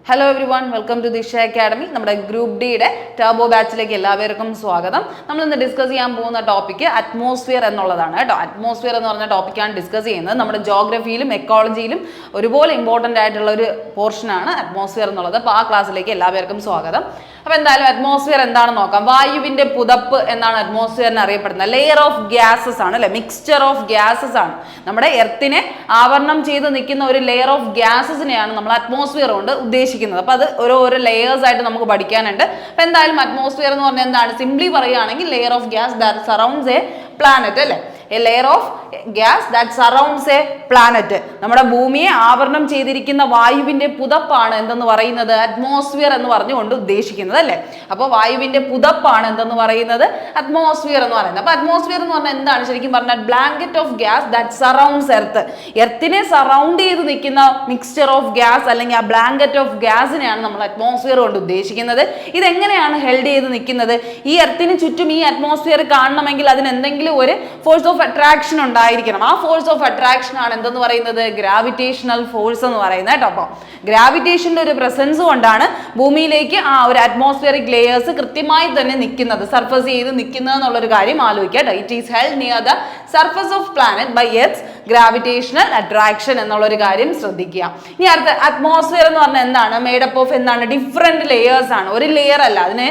Hello everyone, welcome to Disha academy. നമ്മുടെ group ഡിയുടെ turbo ബാച്ചിലേക്ക് എല്ലാവർക്കും സ്വാഗതം. നമ്മൾ ഇന്ന് ഡിസ്കസ് ചെയ്യാൻ പോകുന്ന ടോപ്പിക്ക് അറ്റ്മോസ്ഫിയർ എന്നുള്ളതാണ് കേട്ടോ. അറ്റ്മോസ്ഫിയർ എന്ന് പറഞ്ഞ ടോപ്പിക്കാണ് ഡിസ്കസ് ചെയ്യുന്നത്. നമ്മുടെ ജോഗ്രഫിയിലും എക്കോളജിയിലും ഒരുപോലെ ഇമ്പോർട്ടൻ്റ് ആയിട്ടുള്ള ഒരു പോർഷനാണ് അറ്റ്മോസ്ഫിയർ എന്നുള്ളത്. അപ്പോൾ ആ ക്ലാസ്സിലേക്ക് എല്ലാവർക്കും സ്വാഗതം. അപ്പോൾ എന്തായാലും അറ്റ്മോസ്ഫിയർ എന്താണെന്ന് നോക്കാം. വായുവിൻ്റെ പുതപ്പ് എന്നാണ് അറ്റ്മോസ്ഫിയറിന് അറിയപ്പെടുന്നത്. ലെയർ ഓഫ് ഗ്യാസസ് ആണ് അല്ലെ, മിക്സ്ചർ ഓഫ് ഗ്യാസസ് ആണ്. നമ്മുടെ എർത്തിനെ ആവരണം ചെയ്ത് നിൽക്കുന്ന ഒരു ലെയർ ഓഫ് ഗ്യാസസിനെയാണ് നമ്മൾ അറ്റ്മോസ്ഫിയർ കൊണ്ട് ഉദ്ദേശിക്കുന്നത്. അപ്പോൾ അത് ഓരോ ലെയേഴ്സ് ആയിട്ട് നമുക്ക് പഠിക്കാനുണ്ട്. അപ്പോൾ എന്തായാലും അറ്റ്മോസ്ഫിയർ എന്ന് പറഞ്ഞാൽ എന്താണ്, സിംപ്ലി പറയുകയാണെങ്കിൽ layer of gas that surrounds a planet അല്ലേ, a layer of gas that surrounds a planet. നമ്മുടെ ഭൂമിയെ ആവരണം ചെയ്തിരിക്കുന്ന വായുവിന്റെ പുതപ്പാണ് എന്തെന്ന് പറയുന്നത്, അറ്റ്മോസ്ഫിയർ എന്ന് പറഞ്ഞുകൊണ്ട് ഉദ്ദേശിക്കുന്നത് അല്ലേ. അപ്പോൾ വായുവിന്റെ പുതപ്പാണ് എന്തെന്ന് പറയുന്നത്, അറ്റ്മോസ്ഫിയർ എന്ന് പറയുന്നത്. അപ്പോൾ അറ്റ്മോസ്ഫിയർ എന്ന് പറഞ്ഞാൽ എന്താണ് ശരിക്കും പറഞ്ഞാൽ, blanket of gas that surrounds earth. എർത്തിനെ സറൗണ്ട് ചെയ്ത് നിൽക്കുന്ന മിക്സ്ചർ ഓഫ് ഗ്യാസ് അല്ലെങ്കിൽ ആ ബ്ലാങ്കറ്റ് ഓഫ് ഗ്യാസിനെയാണ് നമ്മൾ അറ്റ്മോസ്ഫിയർ കൊണ്ട് ഉദ്ദേശിക്കുന്നത്. ഇതെങ്ങനെയാണ് ഹെൽഡ് ചെയ്ത് നിൽക്കുന്നത്, ഈ എർത്തിന് ചുറ്റും ഈ അറ്റ്മോസ്ഫിയർ കാണണമെങ്കിൽ അതിന് എന്തെങ്കിലും ഒരു ഫോഴ്സ് ഓഫ് അട്രാക്ഷൻ ഉണ്ടായിരിക്കണം. ആ ഫോഴ്സ് ഓഫ് അട്രാക്ഷൻ ആണ് എന്തെന്ന് പറയുന്നത്, ഗ്രാവിറ്റേഷണൽ ഫോഴ്സ് എന്ന് പറയുന്നത് കേട്ടോ. അപ്പോൾ ഗ്രാവിറ്റേഷന്റെ ഒരു പ്രസൻസ് കൊണ്ടാണ് ഭൂമിയിലേക്ക് ആ ഒരു അറ്റ്മോസ്ഫിയറിക് ലെയേഴ്സ് കൃത്യമായി തന്നെ നിൽക്കുന്നത്, സർഫസ് ചെയ്ത് നിൽക്കുന്നത് എന്നുള്ളൊരു കാര്യം ആലോചിക്കുക കേട്ടോ. It is held near the surface of planet by earth gravitational attraction എന്നുള്ളൊരു കാര്യം ശ്രദ്ധിക്കുക. ഇനി അടുത്ത അറ്റ്മോസ്ഫിയർ എന്ന് പറഞ്ഞാൽ എന്താണ്, മേഡപ്പ് ഓഫ് എന്താണ്, ഡിഫറെന്റ് ലെയേഴ്സ് ആണ്. ഒരു ലെയർ അല്ല, അതിന്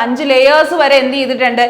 അഞ്ച് ലെയേഴ്സ് വരെ എന്ത് ചെയ്തിട്ടുണ്ട്,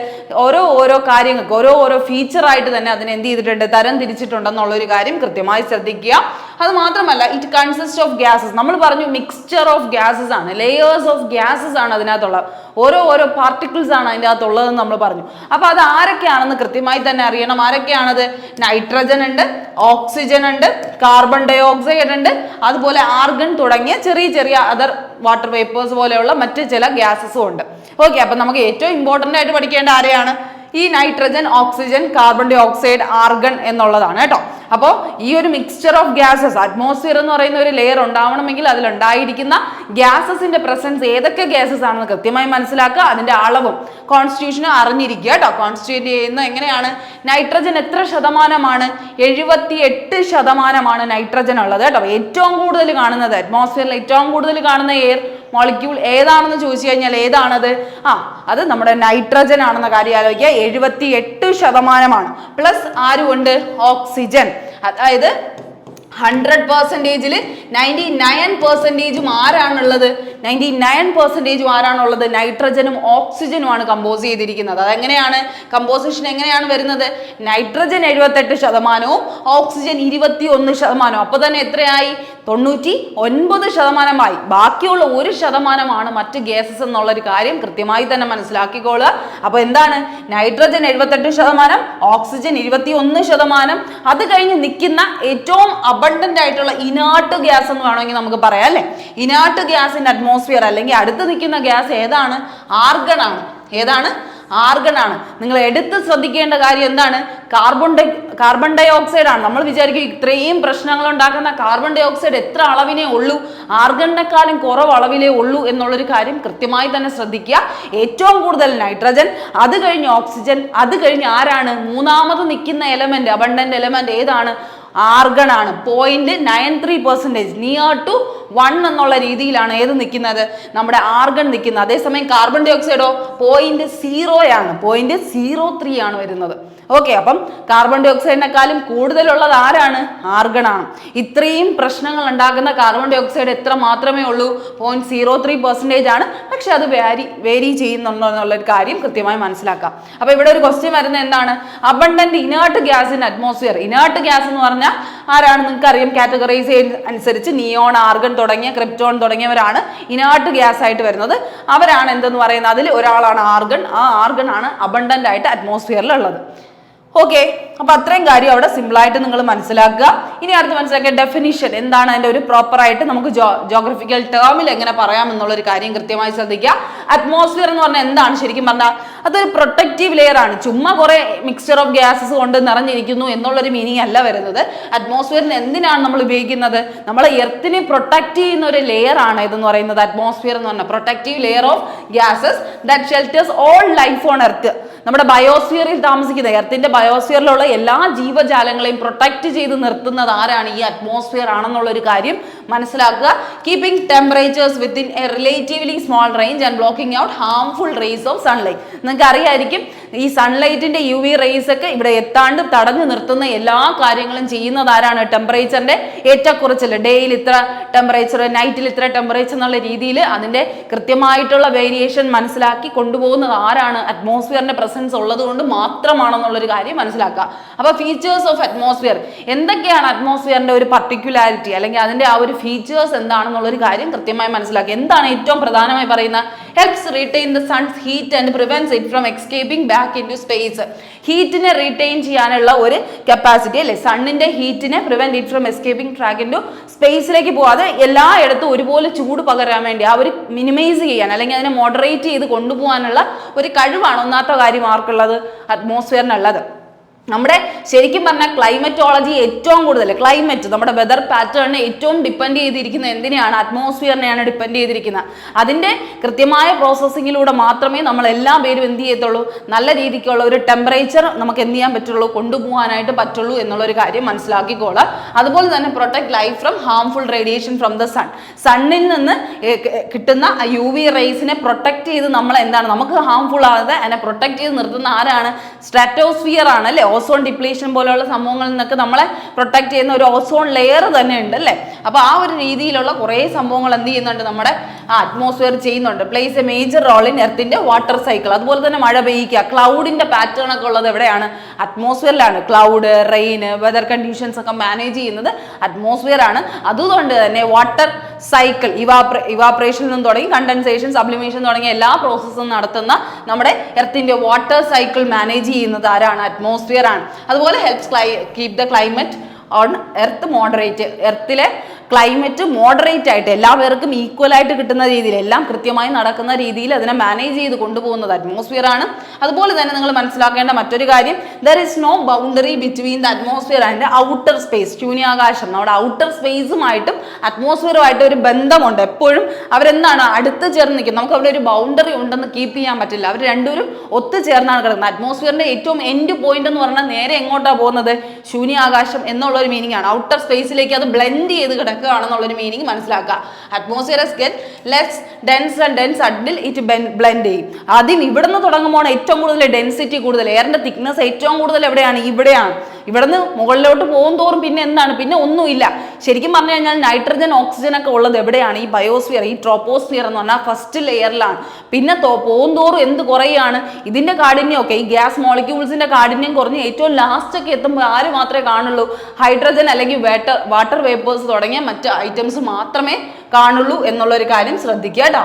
ഓരോ കാര്യങ്ങൾക്ക് ഓരോ ഫീച്ചർ ആയിട്ട് തന്നെ അതിനെ എന്ത് ചെയ്തിട്ടുണ്ട്, തരം തിരിച്ചിട്ടുണ്ടെന്നുള്ളൊരു കാര്യം കൃത്യമായി ശ്രദ്ധിക്കുക. അത് മാത്രമല്ല, ഇറ്റ് കൺസിസ്റ്റ് ഓഫ് ഗ്യാസസ്. നമ്മൾ പറഞ്ഞു മിക്സ്ചർ ഓഫ് ഗ്യാസസ് ആണ്, ലെയേഴ്സ് ഓഫ് ഗ്യാസസ് ആണ് അതിനകത്തുള്ള ഓരോ പാർട്ടിക്കിൾസ് ആണ് അതിൻ്റെ അകത്തുള്ളതെന്ന് നമ്മൾ പറഞ്ഞു. അപ്പൊ അത് ആരൊക്കെയാണെന്ന് കൃത്യമായി തന്നെ അറിയണം. ആരൊക്കെയാണത്, നൈട്രജൻ ഉണ്ട്, ഓക്സിജൻ ഉണ്ട്, കാർബൺ ഡൈ ഓക്സൈഡ് ഉണ്ട്, അതുപോലെ ആർഗൺ തുടങ്ങിയ ചെറിയ അതർ വാട്ടർ വേപ്പേഴ്സ് പോലെയുള്ള മറ്റ് ചില ഗ്യാസസും ഉണ്ട്. ഓക്കെ, അപ്പൊ നമുക്ക് ഏറ്റവും ഇമ്പോർട്ടൻ്റ് ആയിട്ട് പഠിക്കേണ്ട ആരെയാണ്, ഈ nitrogen, oxygen, carbon dioxide, argon എന്നുള്ളതാണ് കേട്ടോ. അപ്പോൾ ഈ ഒരു മിക്സ്ചർ ഓഫ് ഗ്യാസസ്, അറ്റ്മോസ്ഫിയർ എന്ന് പറയുന്ന ഒരു ലെയർ ഉണ്ടാവണമെങ്കിൽ അതിലുണ്ടായിരിക്കുന്ന ഗ്യാസസിന്റെ പ്രസൻസ് ഏതൊക്കെ ഗ്യാസസ് ആണെന്ന് കൃത്യമായി മനസ്സിലാക്കുക. അതിന്റെ അളവും കോൺസ്റ്റിറ്റ്യൂഷനും അറിഞ്ഞിരിക്കുക കേട്ടോ. കോൺസ്റ്റിറ്റ്യൂട്ട് ചെയ്യുന്ന എങ്ങനെയാണ്, നൈട്രജൻ എത്ര ശതമാനമാണ്, 78% നൈട്രജൻ ഉള്ളത് കേട്ടോ. ഏറ്റവും കൂടുതൽ കാണുന്നത് അറ്റ്മോസ്ഫിയറിൽ ഏറ്റവും കൂടുതൽ കാണുന്ന എയർ മോളിക്യൂൾ ഏതാണെന്ന് ചോദിച്ചു കഴിഞ്ഞാൽ ഏതാണത്, അത് നമ്മുടെ നൈട്രജൻ ആണെന്ന കാര്യം ആലോചിക്കുക. 78% പ്ലസ് ആരുമുണ്ട്, ഓക്സിജൻ. അതായത് 100%-ൽ 99% ആരാണുള്ളത്, 99% ആരാണുള്ളത്, നൈട്രജനും ഓക്സിജനുമാണ് കമ്പോസ് ചെയ്തിരിക്കുന്നത്. അതെങ്ങനെയാണ് കമ്പോസിഷൻ, എങ്ങനെയാണ് വരുന്നത്, നൈട്രജൻ 78%, ഓക്സിജൻ 21%. അപ്പൊ തന്നെ എത്രയായി, 99%. ബാക്കിയുള്ള 1% മറ്റ് ഗ്യാസസ് എന്നുള്ളൊരു കാര്യം കൃത്യമായി തന്നെ മനസ്സിലാക്കിക്കോളുക. അപ്പൊ എന്താണ്, നൈട്രജൻ 78%, ഓക്സിജൻ 21%. അത് കഴിഞ്ഞ് നിൽക്കുന്ന ഏറ്റവും അബണ്ടന്റ് ആയിട്ടുള്ള ഇനാർട്ട് ഗ്യാസ് എന്ന് വേണമെങ്കിൽ നമുക്ക് പറയാം അല്ലെ. ഇനാർട്ട് ഗ്യാസിന്റെ അറ്റ്മോസ്ഫിയർ അല്ലെങ്കിൽ അടുത്ത് നിൽക്കുന്ന ഗ്യാസ് ഏതാണ്, ആർഗൺ ആണ്. ഏതാണ്, ആർഗൺ ആണ്. നിങ്ങൾ എടുത്ത് ശ്രദ്ധിക്കേണ്ട കാര്യം എന്താണ്, കാർബൺ ഡൈ ഓക്സൈഡ് ആണ്. നമ്മൾ വിചാരിക്കും ഇത്രയും പ്രശ്നങ്ങൾ ഉണ്ടാക്കുന്ന കാർബൺ ഡൈ ഓക്സൈഡ് എത്ര അളവിനെ ഉള്ളൂ, ആർഗണിനെക്കാളും കുറവ് അളവിലേ ഉള്ളൂ എന്നുള്ളൊരു കാര്യം കൃത്യമായി തന്നെ ശ്രദ്ധിക്കുക. ഏറ്റവും കൂടുതൽ നൈട്രജൻ, അത് കഴിഞ്ഞ് ഓക്സിജൻ, അത് കഴിഞ്ഞ് ആരാണ്, മൂന്നാമത് നിൽക്കുന്ന എലമെന്റ്, അബണ്ടന്റ് എലമെന്റ് ഏതാണ്, ആർഗൺ ആണ്. 0.93%, നിയർ ടു 1 എന്നുള്ള രീതിയിലാണ് ഏത് നിൽക്കുന്നത്, നമ്മുടെ ആർഗൺ നിൽക്കുന്നത്. അതേസമയം കാർബൺ ഡൈ ഓക്സൈഡോ 0.0 ആണ്, 0.03 ആണ് വരുന്നത്. ഓക്കെ, അപ്പം കാർബൺ ഡൈ ഓക്സൈഡിനെക്കാളും കൂടുതലുള്ളത് ആരാണ്, ആർഗൺ ആണ്. ഇത്രയും പ്രശ്നങ്ങൾ ഉണ്ടാക്കുന്ന കാർബൺ ഡൈ ഓക്സൈഡ് എത്ര മാത്രമേ ഉള്ളൂ, 0.03% ആണ്. പക്ഷെ അത് വേരി ചെയ്യുന്നുണ്ടോ എന്നുള്ളൊരു കാര്യം കൃത്യമായി മനസ്സിലാക്കാം. അപ്പൊ ഇവിടെ ഒരു ക്വസ്റ്റ്യൻ വരുന്നത് എന്താണ്, abundant inert gas in atmosphere. Inert gas എന്ന് പറഞ്ഞാൽ ആരാണ്, നിങ്ങൾക്ക് അറിയാം, കാറ്റഗറൈസ് അനുസരിച്ച് നിയോൺ, ആർഗൺ തുടങ്ങിയ ക്രിപ്റ്റോൺ തുടങ്ങിയവരാണ് ഇനേർട്ട് ഗ്യാസ് ആയിട്ട് വരുന്നത്. അവരാണ് എന്തെന്ന് പറയുന്നത്, അതിൽ ഒരാളാണ് ആർഗൺ. ആ ആർഗൺ ആണ് അബണ്ടന്റ് ആയിട്ട് അറ്റ്മോസ്ഫിയറിൽ ഉള്ളത്. ഓക്കെ, അപ്പൊ അത്രയും കാര്യം അവിടെ സിമ്പിൾ ആയിട്ട് നിങ്ങൾ മനസ്സിലാക്കുക. ഇനി അടുത്ത് മനസ്സിലാക്കിയ ഡെഫിനിഷൻ എന്താണ്, അതിന്റെ ഒരു പ്രോപ്പർ ആയിട്ട് നമുക്ക് ജോഗ്രഫിക്കൽ ടേമിൽ എങ്ങനെ പറയാം എന്നുള്ളൊരു കാര്യം കൃത്യമായി ശ്രദ്ധിക്കുക. അറ്റ്മോസ്ഫിയർ എന്ന് പറഞ്ഞാൽ എന്താണ് ശരിക്കും പറഞ്ഞാൽ, അതൊരു പ്രൊട്ടക്റ്റീവ് ലെയർ ആണ്. ചുമ്മാ കുറെ മിക്സ്ചർ ഓഫ് ഗ്യാസസ് കൊണ്ട് നിറഞ്ഞിരിക്കുന്നു എന്നുള്ളൊരു മീനിങ് അല്ല വരുന്നത്. അറ്റ്മോസ്ഫിയറിന് എന്തിനാണ് നമ്മൾ ഉപയോഗിക്കുന്നത്, നമ്മളെ എർത്തിനെ പ്രൊട്ടക്ട് ചെയ്യുന്ന ഒരു ലെയർ ആണ് ഇതെന്ന് പറയുന്നത്. അറ്റ്മോസ്ഫിയർ എന്ന് പറഞ്ഞാൽ protective layer of gases that shelters all life on earth. നമ്മുടെ ബയോസ്ഫിയറിൽ താമസിക്കുന്ന എർത്തിന്റെ ബയോസ്ഫിയറിലുള്ള എല്ലാ ജീവജാലങ്ങളെയും പ്രൊട്ടക്ട് ചെയ്ത് നിർത്തുന്നത് ആരാണ്? ഈ അറ്റ്മോസ്ഫിയർ ആണെന്നുള്ള ഒരു കാര്യം മനസ്സിലാക്കുക. Keeping temperatures within a relatively small range and blocking out harmful rays of sunlight. നിങ്ങൾക്ക് അറിയായിരിക്കും ഈ സൺലൈറ്റിന്റെ UV റേസ് ഒക്കെ ഇവിടെ എത്താണ്ട് തടഞ്ഞു നിർത്തുന്ന എല്ലാ കാര്യങ്ങളും ചെയ്യുന്നത് ആരാണ്? ടെമ്പറേച്ചറിന്റെ ഏറ്റക്കുറച്ചിൽ, ഡേയിൽ ഇത്ര ടെമ്പറേച്ചർ, നൈറ്റിൽ ഇത്ര ടെമ്പറേച്ചർ എന്നുള്ള രീതിയിൽ അതിന്റെ കൃത്യമായിട്ടുള്ള വേരിയേഷൻ മനസ്സിലാക്കി കൊണ്ടുപോകുന്നത് ആരാണ്? അറ്റ്മോസ്ഫിയറിന്റെ പ്രസൻസ് ഉള്ളത് കൊണ്ട് മാത്രമാണെന്നുള്ളൊരു കാര്യം മനസ്സിലാക്കുക. അപ്പൊ ഫീച്ചേഴ്സ് ഓഫ് അറ്റ്മോസ്ഫിയർ എന്തൊക്കെയാണ്? അറ്റ്മോസ്ഫിയറിന്റെ ഒരു പർട്ടിക്കുലാരിറ്റി അല്ലെങ്കിൽ അതിന്റെ ആ ഒരു ഫീച്ചേഴ്സ് എന്താണെന്നുള്ളൊരു കാര്യം കൃത്യമായി മനസ്സിലാക്കുക. എന്താണ് ഏറ്റവും പ്രധാനമായി പറയുന്നത്? Helps retain the sun's heat and prevents it from escaping back into space. ഹീറ്റിനെ റീറ്റെയിൻ ചെയ്യാനുള്ള ഒരു കപ്പാസിറ്റി അല്ലെ, സണ്ണിന്റെ ഹീറ്റിനെ prevent it from escaping track into സ്പേസിലേക്ക് പോകാതെ എല്ലായിടത്തും ഒരുപോലെ ചൂട് പകരാൻ വേണ്ടി ആ ഒരു മിനിമൈസ് ചെയ്യാൻ അല്ലെങ്കിൽ അതിനെ മോഡറേറ്റ് ചെയ്ത് കൊണ്ടുപോകാനുള്ള ഒരു കഴിവാണ് ഒന്നാമത്തെ കാര്യം ആർക്കുള്ളത്? അറ്റ്മോസ്ഫിയറിനുള്ളത്. നമ്മുടെ ശരിക്കും പറഞ്ഞാൽ ക്ലൈമറ്റോളജി ഏറ്റവും കൂടുതൽ ക്ലൈമറ്റ് നമ്മുടെ വെതർ പാറ്റേണിനെ ഏറ്റവും ഡിപ്പെൻഡ് ചെയ്തിരിക്കുന്നത് എന്തിനെയാണ്? അറ്റ്മോസ്ഫിയറിനെയാണ് ഡിപ്പെൻഡ് ചെയ്തിരിക്കുന്നത്. അതിൻ്റെ കൃത്യമായ പ്രോസസ്സിങ്ങിലൂടെ മാത്രമേ നമ്മൾ എല്ലാ പേരും എന്ത് ചെയ്യത്തുള്ളൂ, നല്ല രീതിക്കുള്ള ഒരു ടെമ്പറേച്ചർ നമുക്ക് എന്ത് ചെയ്യാൻ പറ്റുള്ളൂ, കൊണ്ടുപോകാനായിട്ട് പറ്റുള്ളൂ എന്നുള്ളൊരു കാര്യം മനസ്സിലാക്കിക്കോളാം. അതുപോലെ തന്നെ protect life from harmful radiation from the sun. സണ്ണിൽ നിന്ന് കിട്ടുന്ന UV റേസിനെ പ്രൊട്ടക്ട് ചെയ്ത് നമ്മൾ എന്താണ്, നമുക്ക് ഹാംഫുൾ ആകാതെ അതിനെ പ്രൊട്ടക്ട് ചെയ്ത് നിർത്തുന്ന ആരാണ്? സ്ട്രാറ്റോസ്ഫിയർ ആണ് അല്ലേ. ഓസോൺ ഡിപ്ലീഷൻ പോലെയുള്ള സംഭവങ്ങളിൽ നിന്നൊക്കെ നമ്മളെ പ്രൊട്ടക്ട് ചെയ്യുന്ന ഒരു ഓസോൺ ലെയർ തന്നെ ഉണ്ട് അല്ലേ. അപ്പൊ ആ ഒരു രീതിയിലുള്ള കുറേ സംഭവങ്ങൾ എന്ത് ചെയ്യുന്നുണ്ട്, നമ്മുടെ അറ്റ്മോസ്ഫിയർ ചെയ്യുന്നുണ്ട്. Plays a major role in എർത്തിന്റെ വാട്ടർ സൈക്കിൾ. അതുപോലെ തന്നെ മഴ പെയ്യിക്കുക, ക്ലൗഡിന്റെ പാറ്റേൺ ഒക്കെ ഉള്ളത് എവിടെയാണ്? അറ്റ്മോസ്ഫിയറിലാണ്. ക്ലൗഡ്, റെയിൻ, വെതർ കണ്ടീഷൻസ് ഒക്കെ മാനേജ് ചെയ്യുന്നത് അറ്റ്മോസ്ഫിയർ ആണ്. അതുകൊണ്ട് തന്നെ വാട്ടർ സൈക്കിൾ, ഇവാപറേഷനിൽ നിന്ന് തുടങ്ങി കണ്ടൻസേഷൻ, സബ്ലിമേഷൻ തുടങ്ങിയ എല്ലാ പ്രോസസ്സും നടത്തുന്ന നമ്മുടെ എർത്തിന്റെ വാട്ടർ സൈക്കിൾ മാനേജ് ചെയ്യുന്നത് ആരാണ്? അറ്റ്മോസ്ഫിയർ ആണ്. അതുപോലെ helps keep the climate on earth moderate. എർത്തിലെ ക്ലൈമറ്റ് മോഡറേറ്റ് ആയിട്ട് എല്ലാവർക്കും ഈക്വൽ ആയിട്ട് കിട്ടുന്ന രീതിയിൽ, എല്ലാം കൃത്യമായി നടക്കുന്ന രീതിയിൽ അതിനെ മാനേജ് ചെയ്ത് കൊണ്ടുപോകുന്നത് അറ്റ്മോസ്ഫിയർ ആണ്. അതുപോലെ തന്നെ നിങ്ങൾ മനസ്സിലാക്കേണ്ട മറ്റൊരു കാര്യം, there is no boundary between the atmosphere and outer space. ശൂന്യാകാശം, നമ്മുടെ ഔട്ടർ സ്പേസുമായിട്ടും അറ്റ്മോസ്ഫിയറുമായിട്ട് ഒരു ബന്ധമുണ്ട്. എപ്പോഴും അവരെന്താണ്, അടുത്ത് ചേർന്ന് നിൽക്കും. നമുക്ക് അവിടെ ഒരു ബൗണ്ടറി ഉണ്ടെന്ന് കീപ്പ് ചെയ്യാൻ പറ്റില്ല. അവർ രണ്ടുപേരും ഒത്തുചേർന്നാണ് കിടക്കുന്നത്. അറ്റ്മോസ്ഫിയറിന്റെ ഏറ്റവും എൻഡ് പോയിന്റ് എന്ന് പറഞ്ഞാൽ നേരെ എങ്ങോട്ടാണ് പോകുന്നത്? ശൂന്യാകാശം എന്നുള്ള ഒരു മീനിങ് ആണ്. ഔട്ടർ സ്പേസിലേക്ക് അത് ബ്ലെൻഡ് ചെയ്ത് കിടക്കുകയാണെന്നുള്ളൊരു മീനിങ് മനസ്സിലാക്കുക. Atmosphere get less dense and dense അഡിൽ ഇറ്റ് ബ്ലെൻഡ് ചെയ്യും. ആദ്യം ഇവിടുന്ന് തുടങ്ങുമ്പോൾ ഏറ്റവും കൂടുതൽ ഡെൻസിറ്റി കൂടുതൽ, എയറിന്റെ തിക്നെസ് ഏറ്റവും കൂടുതൽ എവിടെയാണ്? ഇവിടെയാണ്. ഇവിടുന്ന് മുകളിലോട്ട് പോകും തോറും പിന്നെ എന്താണ്? പിന്നെ ഒന്നുമില്ല. ശരിക്കും പറഞ്ഞു കഴിഞ്ഞാൽ നൈട്രജൻ, ഓക്സിജൻ ഒക്കെ ഉള്ളത് എവിടെയാണ്? ഈ ബയോസ്ഫിയർ, ഈ ട്രോപ്പോസ്ഫിയർ എന്ന് പറഞ്ഞാൽ ഫസ്റ്റ് ലെയറിലാണ്. പിന്നെ പോകും തോറും എന്ത് കുറയാണ്? ഇതിന്റെ കാഠിന്യം ഒക്കെ, ഈ ഗ്യാസ് മോളിക്യൂൾസിന്റെ കാഠിന്യം കുറഞ്ഞ് ഏറ്റവും ലാസ്റ്റ് ഒക്കെ എത്തുമ്പോൾ ആര് മാത്രമേ കാണുള്ളൂ? ഹൈഡ്രജൻ അല്ലെങ്കിൽ വാട്ടർ വേപ്പേഴ്സ് തുടങ്ങിയ മറ്റ് ഐറ്റംസ് മാത്രമേ കാണുള്ളൂ എന്നുള്ളൊരു കാര്യം ശ്രദ്ധിക്കുക കേട്ടോ.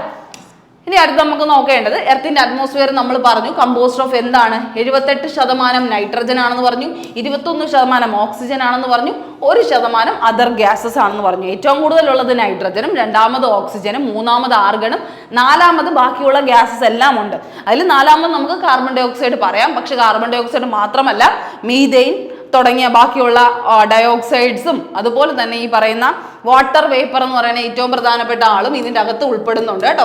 ഇനി അടുത്ത് നമുക്ക് നോക്കേണ്ടത്, എർത്തിന്റെ അറ്റ്മോസ്ഫിയർ നമ്മൾ പറഞ്ഞു കമ്പോസ്ഡ് ഓഫ് എന്താണ്? 78% നൈട്രജൻ ആണെന്ന് പറഞ്ഞു, 21% ഓക്സിജൻ ആണെന്ന് പറഞ്ഞു, 1% അതർ ഗ്യാസസ് ആണെന്ന് പറഞ്ഞു. ഏറ്റവും കൂടുതലുള്ളത് നൈട്രജനും, രണ്ടാമത് ഓക്സിജനും, മൂന്നാമത് ആർഗണും, നാലാമത് ബാക്കിയുള്ള ഗ്യാസസ് എല്ലാം ഉണ്ട്. അതിൽ നാലാമത് നമുക്ക് കാർബൺ ഡൈ ഓക്സൈഡ് പറയാം. പക്ഷെ കാർബൺ ഡൈ ഓക്സൈഡ് മാത്രമല്ല, മീഥെയിൻ തുടങ്ങിയ ബാക്കിയുള്ള ഡയോക്സൈഡ്സും അതുപോലെ തന്നെ ഈ പറയുന്ന വാട്ടർ വേപ്പർ എന്ന് പറയുന്ന ഏറ്റവും പ്രധാനപ്പെട്ട ആളും ഇതിൻ്റെ അകത്ത് ഉൾപ്പെടുന്നുണ്ട് കേട്ടോ.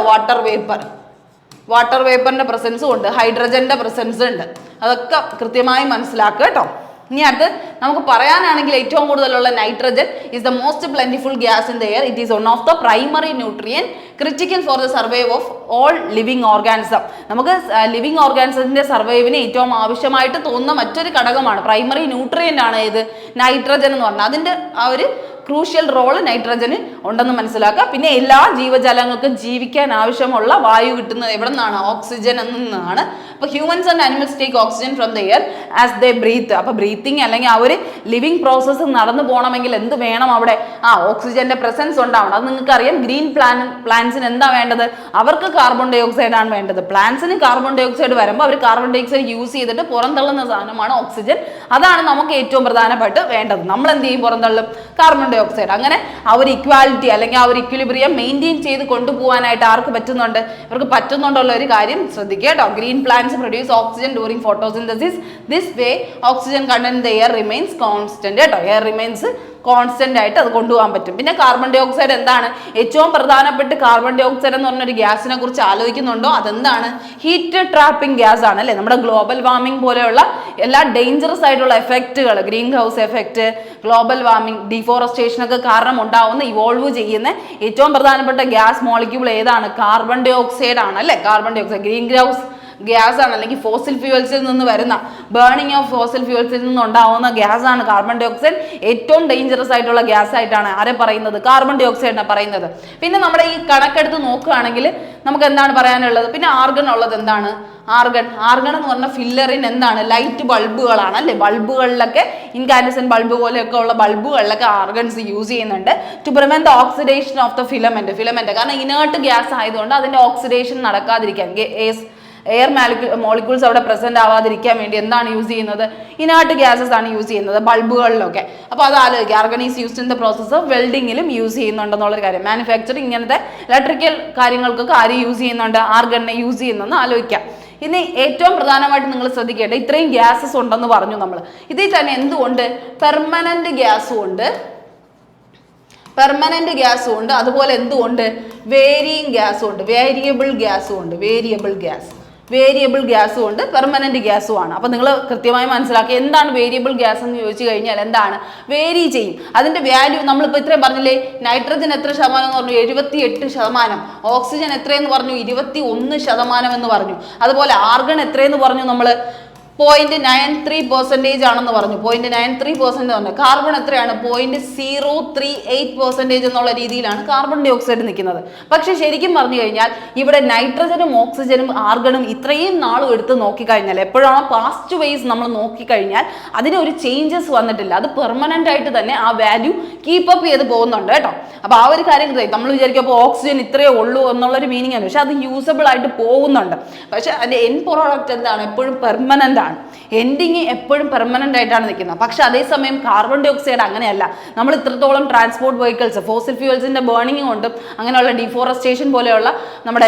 വാട്ടർ വേപ്പറിന്റെ പ്രസൻസും ഉണ്ട്, ഹൈഡ്രജന്റെ പ്രസൻസ് ഉണ്ട്. അതൊക്കെ കൃത്യമായി മനസ്സിലാക്കുക കേട്ടോ. ഇനി അടുത്ത് നമുക്ക് പറയാനാണെങ്കിൽ ഏറ്റവും കൂടുതലുള്ള nitrogen is the most plentiful gas in the air. It is one of the primary nutrient critical for the survive of all living organism. നമുക്ക് ലിവിങ് ഓർഗാനിസത്തിന്റെ സർവൈവിന് ഏറ്റവും ആവശ്യമായിട്ട് തോന്നുന്ന മറ്റൊരു ഘടകമാണ്, പ്രൈമറി ന്യൂട്രിയൻ്റ് ആണ് ഇത് നൈട്രജൻ എന്ന് പറഞ്ഞാൽ. അതിൻ്റെ ആ ഒരു ക്രൂഷ്യൽ റോള് നൈട്രജന് ഉണ്ടെന്ന് മനസ്സിലാക്കുക. പിന്നെ എല്ലാ ജീവജാലങ്ങൾക്കും ജീവിക്കാൻ ആവശ്യമുള്ള വായു കിട്ടുന്നത് എവിടെ നിന്നാണ്? ഓക്സിജൻ നിന്നാണ്. അപ്പോൾ humans and animals take oxygen from the air as they breathe. അപ്പോൾ ബ്രീത്തിങ് അല്ലെങ്കിൽ ആ ഒരു ലിവിങ് പ്രോസസ്സ് നടന്നു പോകണമെങ്കിൽ എന്ത് വേണം? അവിടെ ഓക്സിജന്റെ പ്രസൻസ് ഉണ്ടാവണം. അത് നിങ്ങൾക്കറിയാം. ഗ്രീൻ പ്ലാന്റ്സിന് എന്താ വേണ്ടത്? അവർക്ക് കാർബൺ ഡൈ ഓക്സൈഡ് ആണ് വേണ്ടത്. പ്ലാന്റ്സിന് കാർബൺ ഡൈ ഓക്സൈഡ് വരുമ്പോൾ അവർ കാർബൺ ഡൈ ഓക്സൈഡ് യൂസ് ചെയ്തിട്ട് പുറന്തള്ളുന്ന സാധനമാണ് ഓക്സിജൻ. അതാണ് നമുക്ക് ഏറ്റവും പ്രധാനപ്പെട്ട് വേണ്ടത്. നമ്മൾ എന്ത് ചെയ്യും? പുറന്തള്ളും കാർബൺ ഡൈ ഓക്സൈഡ്. അങ്ങനെ ആ ഒരു ഇക്വാലിറ്റി അല്ലെങ്കിൽ ആ ഒരു ഇക്വിലിബ്രിയം മെയിൻറ്റെയിൻ ചെയ്ത് കൊണ്ടുപോകാനായിട്ട് ആർക്ക് പറ്റുന്നുണ്ട്? ഇവർക്ക് പറ്റുന്നുണ്ടുള്ള ഒരു കാര്യം ശ്രദ്ധിക്കുക കേട്ടോ. Green plants produce oxygen during photosynthesis. This way oxygen content in the air remains constant കേട്ടോ. എയർ റിമെയിൻസ് കോൺസ്റ്റന്റ് ആയിട്ട് അത് കൊണ്ടുപോകാൻ പറ്റും. പിന്നെ കാർബൺ ഡൈ ഓക്സൈഡ് എന്താണ്? ഏറ്റവും പ്രധാനപ്പെട്ട് കാർബൺ ഡൈ ഓക്സൈഡ് എന്ന് പറഞ്ഞൊരു ഗ്യാസിനെ കുറിച്ച് ആലോചിക്കുന്നുണ്ടോ? അതെന്താണ്? ഹീറ്റ് ട്രാപ്പിംഗ് ഗ്യാസ് ആണ് അല്ലേ? നമ്മുടെ ഗ്ലോബൽ വാർമിംഗ് പോലെയുള്ള എല്ലാ ഡേഞ്ചറസ് ആയിട്ടുള്ള എഫക്റ്റുകൾ, greenhouse effect, global warming, deforestation ഒക്കെ കാരണം ഉണ്ടാവുന്ന ഇവോൾവ് ചെയ്യുന്ന ഏറ്റവും പ്രധാനപ്പെട്ട ഗ്യാസ് മോളിക്യൂൾ ഏതാണ്? കാർബൺ ഡൈ ഓക്സൈഡ് ആണ് അല്ലേ? Carbon dioxide greenhouse gas ആണ്, അല്ലെങ്കിൽ ഫോസിൽ ഫ്യൂവൽസിൽ നിന്ന് വരുന്ന ബേണിംഗ് ഓഫ് ഫോസിൽ ഫ്യൂവൽസിൽ നിന്ന് ഉണ്ടാവുന്ന ഗ്യാസ് ആണ് കാർബൺ ഡൈ ഓക്സൈഡ്. ഏറ്റവും ഡേഞ്ചറസ് ആയിട്ടുള്ള ഗ്യാസ് ആയിട്ടാണ് ആരെ പറയുന്നത്? കാർബൺ ഡൈ ഓക്സൈഡിനെ പറയുന്നത്. പിന്നെ നമ്മുടെ ഈ കണക്കെടുത്ത് നോക്കുകയാണെങ്കിൽ നമുക്ക് എന്താണ് പറയാനുള്ളത്? പിന്നെ ആർഗൺ ഉള്ളത് എന്താണ്? ആർഗൺ എന്ന് പറഞ്ഞ ഫില്ലറിൻ എന്താണ്? ലൈറ്റ് ബൾബുകളാണ് അല്ലേ? ബൾബുകളിലൊക്കെ ഇൻകാൻഡസെന്റ് ബൾബ് പോലെയൊക്കെ ഉള്ള ബൾബുകളിലൊക്കെ ആർഗൺസ് യൂസ് ചെയ്യുന്നുണ്ട് to prevent the oxidation of the filament. കാരണം ഇനേർട്ട് ഗ്യാസ് ആയതുകൊണ്ട് അതിന്റെ ഓക്സിഡേഷൻ നടക്കാതിരിക്കാൻ, എയർ മോളിക്യൂൾസ് അവിടെ പ്രസന്റ് ആവാതിരിക്കാൻ വേണ്ടി എന്താണ് യൂസ് ചെയ്യുന്നത്? ഇനേർട്ട് ഗ്യാസസ് ആണ് യൂസ് ചെയ്യുന്നത് ബൾബുകളിലൊക്കെ. അപ്പോൾ അത് ആലോചിക്കുക. Argon is used in the process of വെൽഡിങ്ങിലും യൂസ് ചെയ്യുന്നുണ്ടെന്നുള്ളൊരു കാര്യം. മാനുഫാക്ചറിങ് ഇങ്ങനത്തെ ഇലക്ട്രിക്കൽ കാര്യങ്ങൾക്കൊക്കെ ആര് യൂസ് ചെയ്യുന്നുണ്ട്? ആർഗണിനെ യൂസ് ചെയ്യുന്നെന്ന് ആലോചിക്കാം. ഇനി ഏറ്റവും പ്രധാനമായിട്ട് നിങ്ങൾ ശ്രദ്ധിക്കേണ്ടത്, ഇത്രയും ഗ്യാസസ് ഉണ്ടെന്ന് പറഞ്ഞു നമ്മൾ. ഇതിൽ തന്നെ എന്തുകൊണ്ട്? പെർമനന്റ് ഗ്യാസും ഉണ്ട്, അതുപോലെ എന്തുകൊണ്ട്? വേരിയിങ് ഗ്യാസും ഉണ്ട്, വേരിയബിൾ ഗ്യാസും ഉണ്ട്, പെർമനന്റ് ഗ്യാസും ആണ്. അപ്പൊ നിങ്ങൾ കൃത്യമായി മനസ്സിലാക്കുക എന്താണ് വേരിയബിൾ ഗ്യാസ് എന്ന് ചോദിച്ചു കഴിഞ്ഞാൽ എന്താണ്? വേരി ചെയ്യും. അതിന്റെ വാല്യൂ നമ്മളിപ്പോൾ ഇത്രയും പറഞ്ഞില്ലേ, നൈട്രജൻ എത്ര ശതമാനം എന്ന് പറഞ്ഞു? 78%. ഓക്സിജൻ എത്രയെന്ന് പറഞ്ഞു? 21% എന്ന് പറഞ്ഞു. അതുപോലെ ആർഗൺ എത്രയെന്ന് പറഞ്ഞു? നമ്മൾ 0.93% ആണെന്ന് പറഞ്ഞു. 0.93% പറഞ്ഞു. കാർബൺ എത്രയാണ്? 0.038% എന്നുള്ള രീതിയിലാണ് കാർബൺ ഡൈ ഓക്സൈഡ് നിൽക്കുന്നത്. പക്ഷെ ശരിക്കും പറഞ്ഞു കഴിഞ്ഞാൽ ഇവിടെ നൈട്രജനും ഓക്സിജനും ആർഗണും ഇത്രയും നാളും എടുത്ത് നോക്കിക്കഴിഞ്ഞാൽ, എപ്പോഴാണോ പാസ്റ്റ് വൈസ് നമ്മൾ നോക്കിക്കഴിഞ്ഞാൽ അതിനൊരു ചേഞ്ചസ് വന്നിട്ടില്ല. അത് പെർമനന്റ് ആയിട്ട് തന്നെ ആ വാല്യൂ കീപ്പ് അപ്പ് ചെയ്ത് പോകുന്നുണ്ട് കേട്ടോ. അപ്പൊ ആ ഒരു കാര്യം നമ്മൾ വിചാരിക്കുമ്പോൾ ഓക്സിജൻ ഇത്രയേ ഉള്ളൂ എന്നുള്ളൊരു മീനിങ് ആണ്. പക്ഷെ അത് യൂസബിൾ ആയിട്ട് പോകുന്നുണ്ട്. പക്ഷെ അതിന്റെ എൻഡ് പ്രോഡക്റ്റ് എന്താണ്? എപ്പോഴും പെർമനന്റ് ആണ്. എൻഡിങ് എപ്പോഴും പെർമനന്റ് ആയിട്ടാണ് നിൽക്കുന്നത്. പക്ഷെ അതേസമയം കാർബൺ ഡൈ ഓക്സൈഡ് അങ്ങനെയല്ല. നമ്മൾ ഇത്രത്തോളം ട്രാൻസ്പോർട്ട് വെഹിക്കിൾസ്, ഫോസിൽ ഫ്യൂവൽസിന്റെ ബേണിംഗ് കൊണ്ടും അങ്ങനെയുള്ള ഡിഫോറസ്റ്റേഷൻ പോലെയുള്ള നമ്മുടെ